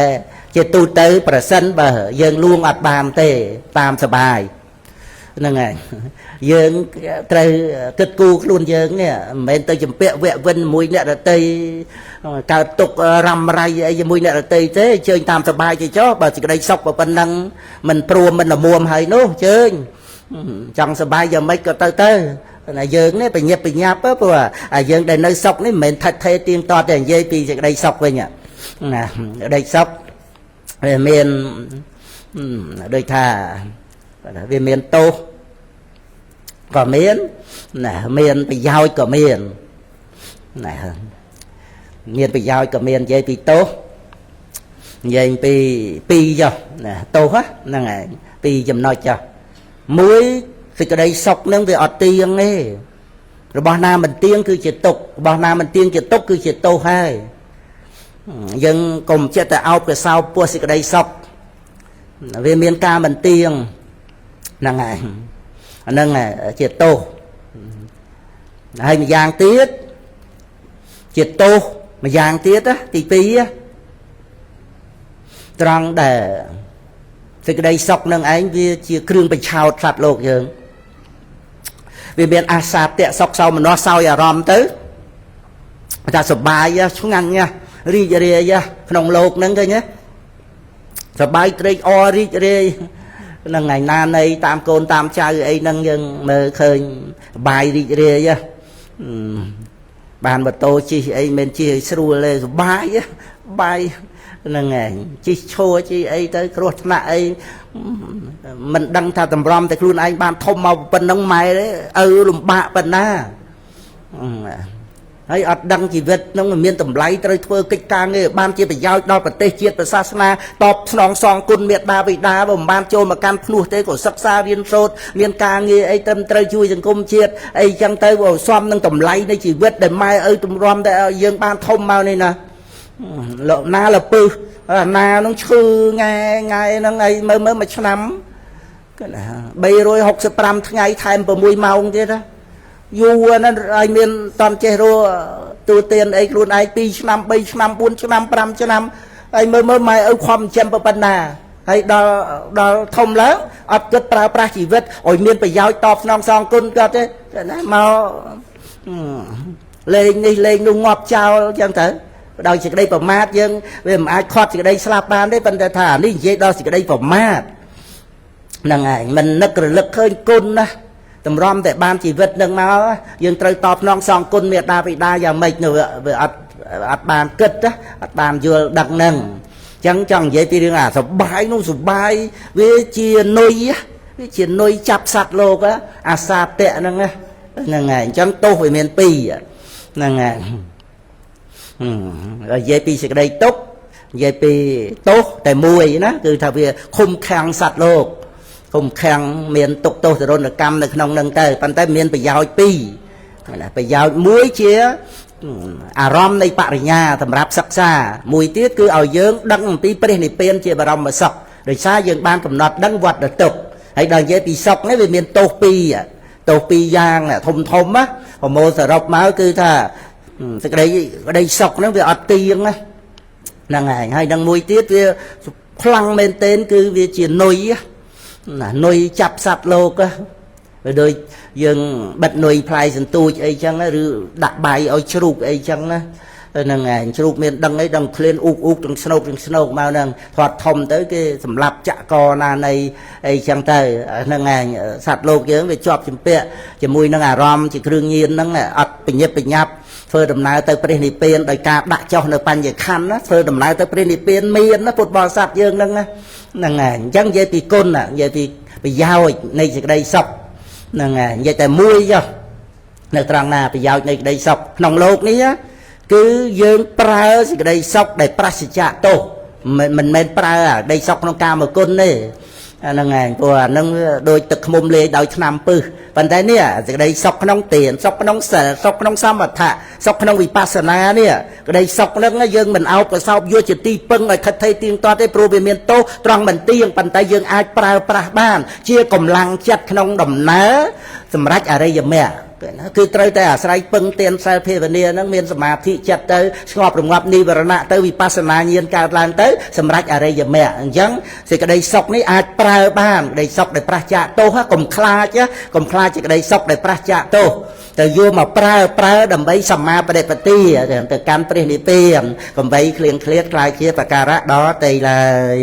ជាទូទៅប្រសិនបើយើងលួងអត់បានទេតាមសបាយហ្នឹងហើយយើងត្រូវគិតគូរខ្លួនយើងនេះមិនមែនទៅចម្ពាក់វគ្គវិនមួយអ្នកដតីកើតទុករ៉ាំរៃអីជាមួយអ្នកដតីទេជើញតាមសបាយទៅចុះបើសេចក្តីសុខប៉ុណ្ណឹងមិនព្រមមិនល្មមហើយនោះជើញចង់សបាយយ៉ាងម៉េចក៏ទៅតែយើងនេះបញ្ញាប់ព្រោះយើងដែលនៅសុខនេះមិនមែនថិតថេរទៀងទាត់តែនិយាយពីសេចក្តីសុខវិញណាសេចក្តីសុខវាមានដូចថាវាមានទោសក៏មានណាមានប្រយោជន៍ក៏មានណាមានប្រយោជន៍ក៏មាននិយាយពីទោសនិយាយពីចុះណាទោសហ្នឹងហើយពីចំណុចចុះមួយសេចក្តីសុខហ្នឹងវាអត់ទៀងទេរបស់ណាមិនទៀងគឺជាទុក្ខរបស់ណាមិនទៀងជាទុក្ខគឺជាទោសហើយយើងកុំចិត្តតែអោបកសោបពោះសេចក្តីសុខវាមានការមិនទៀងហ្នឹងហើយអាហ្នឹងជាទោសហើយម្យ៉ាងទៀតជាទោសម្យ៉ាងទៀតទី2ត្រង់ដែលសេចក្តីសុខនឹងឯងវាជាគ្រឿងបញ្ឆោតសត្វលោកយើងវាមានអាសាតៈសុខសោមនស្សសោយអារម្មណ៍ទៅថាសុបាយឆ្ងាញ់ រីករាយក្នុងโลกហ្នឹងឃើញទេសบายត្រេកអររីករាយនឹងថ្ងៃណានៃតាមកូនតាមចៅអីហ្នឹងយើងមើលឃើញបាយរីករាយបានម៉ូតូជិះអីមិនជិះឲ្យស្រួលទេសបាយបាយហ្នឹងឯងជិះឈរជិះអីទៅគ្រោះថ្នាក់អីមិនដឹងថាតម្រាំតែខ្លួនឯងបានធំមកប៉ុណ្ណឹងម៉ែឪលំបាកប៉ុណ្ណាហើយអត់ដឹងជីវិតហ្នឹងមានតម្លៃត្រូវធ្វើកិច្ចការងារបានជាប្រយោជន៍ដល់ប្រទេសជាតិប្រសាសនាតបស្នងសងគុណមេត្តាបិតាបើមិនបានចូលមកកាន់ភ្នោះទេក៏សិក្សារៀនសូត្រមានការងារអីត្រឹមត្រូវជួយសង្គមជាតិអីចឹងទៅបើសមនឹងតម្លៃនៃជីវិតដែលម៉ែឪទម្រាំតែយើងបានធំមកនេះណាលោកណាលពឹសណានឹងឈឺងាយហ្នឹងអីមើលមួយឆ្នាំគឺណា365ថ្ងៃថែម6ម៉ោងទៀតណាយូរណាស់ឲ្យមានតន់ចេះរស់ទូទានអីខ្លួនឯង2ឆ្នាំ3ឆ្នាំ4ឆ្នាំ5ឆ្នាំហើយមើលម៉ែឪខំចិញ្ចឹមប៉ុណ្ណាហើយដល់ធំឡើងអត់គិតប្រើប្រាស់ជីវិតឲ្យមានប្រយោជន៍តបស្នងសងគុណគាត់ទេណាមកលេងនេះលេងនោះងាប់ចោលអញ្ចឹងទៅដោយសេចក្តីប្រមាទយើងវាមិនអាចខាត់សេចក្តីស្លាប់បានទេប៉ុន្តែថានេះនិយាយដល់សេចក្តីប្រមាទហ្នឹងហើយមិននឹករលឹកឃើញគុណណាតម្រាំតែបានជីវិតនឹងមកយើងត្រូវតបស្នងសងគុណមេត្តាបិតាយ៉ាងម៉េចនោះវាអត់បានគិតអត់បានយល់ដឹងហ្នឹងអញ្ចឹងចង់និយាយពីរឿងសុបាយនោះសុបាយវាជានុយវាជានុយចាប់សត្វលោកអាសាតៈហ្នឹងហ្នឹងហើយអញ្ចឹងទោសវាមាន2ហ្នឹងហើយនិយាយពីសេចក្តីទុក្ខនិយាយពីទោសតែមួយណាគឺថាវាឃុំខាំងសត្វលោកឃុំខាំងមានទុក្ខទោសទរណកម្មនៅក្នុងនឹងទៅប៉ុន្តែមានប្រយោជន៍2ណាប្រយោជន៍មួយជាអារម្មណ៍នៃបរិញ្ញាសម្រាប់សិក្សាមួយទៀតគឺឲ្យយើងដឹងអំពីព្រះនិព្វានជាបរមសុខដោយសារយើងបានកំណត់ដឹងវត្តទុក្ខហើយដល់និយាយពីសុខនេះវាមានទោស2យ៉ាងធំណាប្រមូលសរុបមកគឺថាសេចក្តីសុខហ្នឹងវាអត់ទៀងណាហ្នឹងហើយនឹងមួយទៀតវាខ្លាំងមែនទែនគឺវាជានុយណានុយចាប់សត្វលោកវាដូចយើងបិទនុយផ្លែសន្ទូចអីចឹងឬដាក់បាយឲ្យជ្រូកអីចឹងណាហ្នឹងហើយជ្រូកមានដឹងអីដឹងឃ្លានអ៊ូកទាំងស្នូកមកហ្នឹងធាត់ធំទៅគេសម្លាប់ចក្រណានៃអីចឹងទៅហ្នឹងហើយសត្វលោកយើងវាជាប់ជំពាក់ជាមួយនឹងអារម្មណ៍ជាគ្រឿងញៀនហ្នឹងអត់បញ្ញាប់បញ្ញាប់ធ្វើដំណើរទៅព្រះនិព្វានដោយការដាក់ចុះនៅបញ្ញខណ្ឌណាធ្វើដំណើរទៅព្រះនិព្វានមានណាពុទ្ធបរិស័ទយើងហ្នឹងណាហ្នឹងហើយអញ្ចឹងនិយាយពីគុណនិយាយពីប្រយោជន៍នៃសេចក្តីសុខហ្នឹងហើយនិយាយតែមួយចុះនៅត្រង់ណាប្រយោជន៍នៃក្តីសុខក្នុងโลกនេះគឺយើងប្រើសេចក្តីសុខដែលប្រសិជ្ជៈទោសមិនមែនប្រើក្តីសុខក្នុងកាមគុណទេហ្នឹងហើយព្រោះអានឹងដូចទឹកឃ្មុំលេងដោយឆ្នាំពឹសប៉ុន្តែនេះសេចក្តីសុខក្នុងទានសុខក្នុងសិលសុខក្នុងសមថៈសុខក្នុងវិបស្សនានេះក្តីសុខហ្នឹងយើងមិនអោបកសោបយកជាទីពឹងឲ្យខិតថេរទៀងទាត់ទេព្រោះវាមានទោសត្រង់មិនទៀងប៉ុន្តែយើងអាចប្រើប្រាស់បានជាកម្លាំងចិត្តក្នុងដំណើរសម្រាប់អរិយមគ្គគឺត្រូវតែអាស្រ័យពឹងទានសិលភាវនាហ្នឹងមានសមាធិចិត្តទៅស្ងប់រងាប់និវរណៈទៅវិបស្សនាញាណកើតឡើងទៅសម្រាប់អរិយមគ្គអញ្ចឹងសេចក្តីសុខនេះអាចប្រើបានក្តីសុខដែលប្រះចាកទោសកុំខ្លាចជាក្តីសុខដែលប្រះចាកទោសទៅយកមកប្រើដើម្បីសម្មាបដិបទាទៅកាន់ព្រះនិព្វានកុំបីឃ្លៀងឃ្លាតខ្លាយជាបការៈដល់តែឡើយ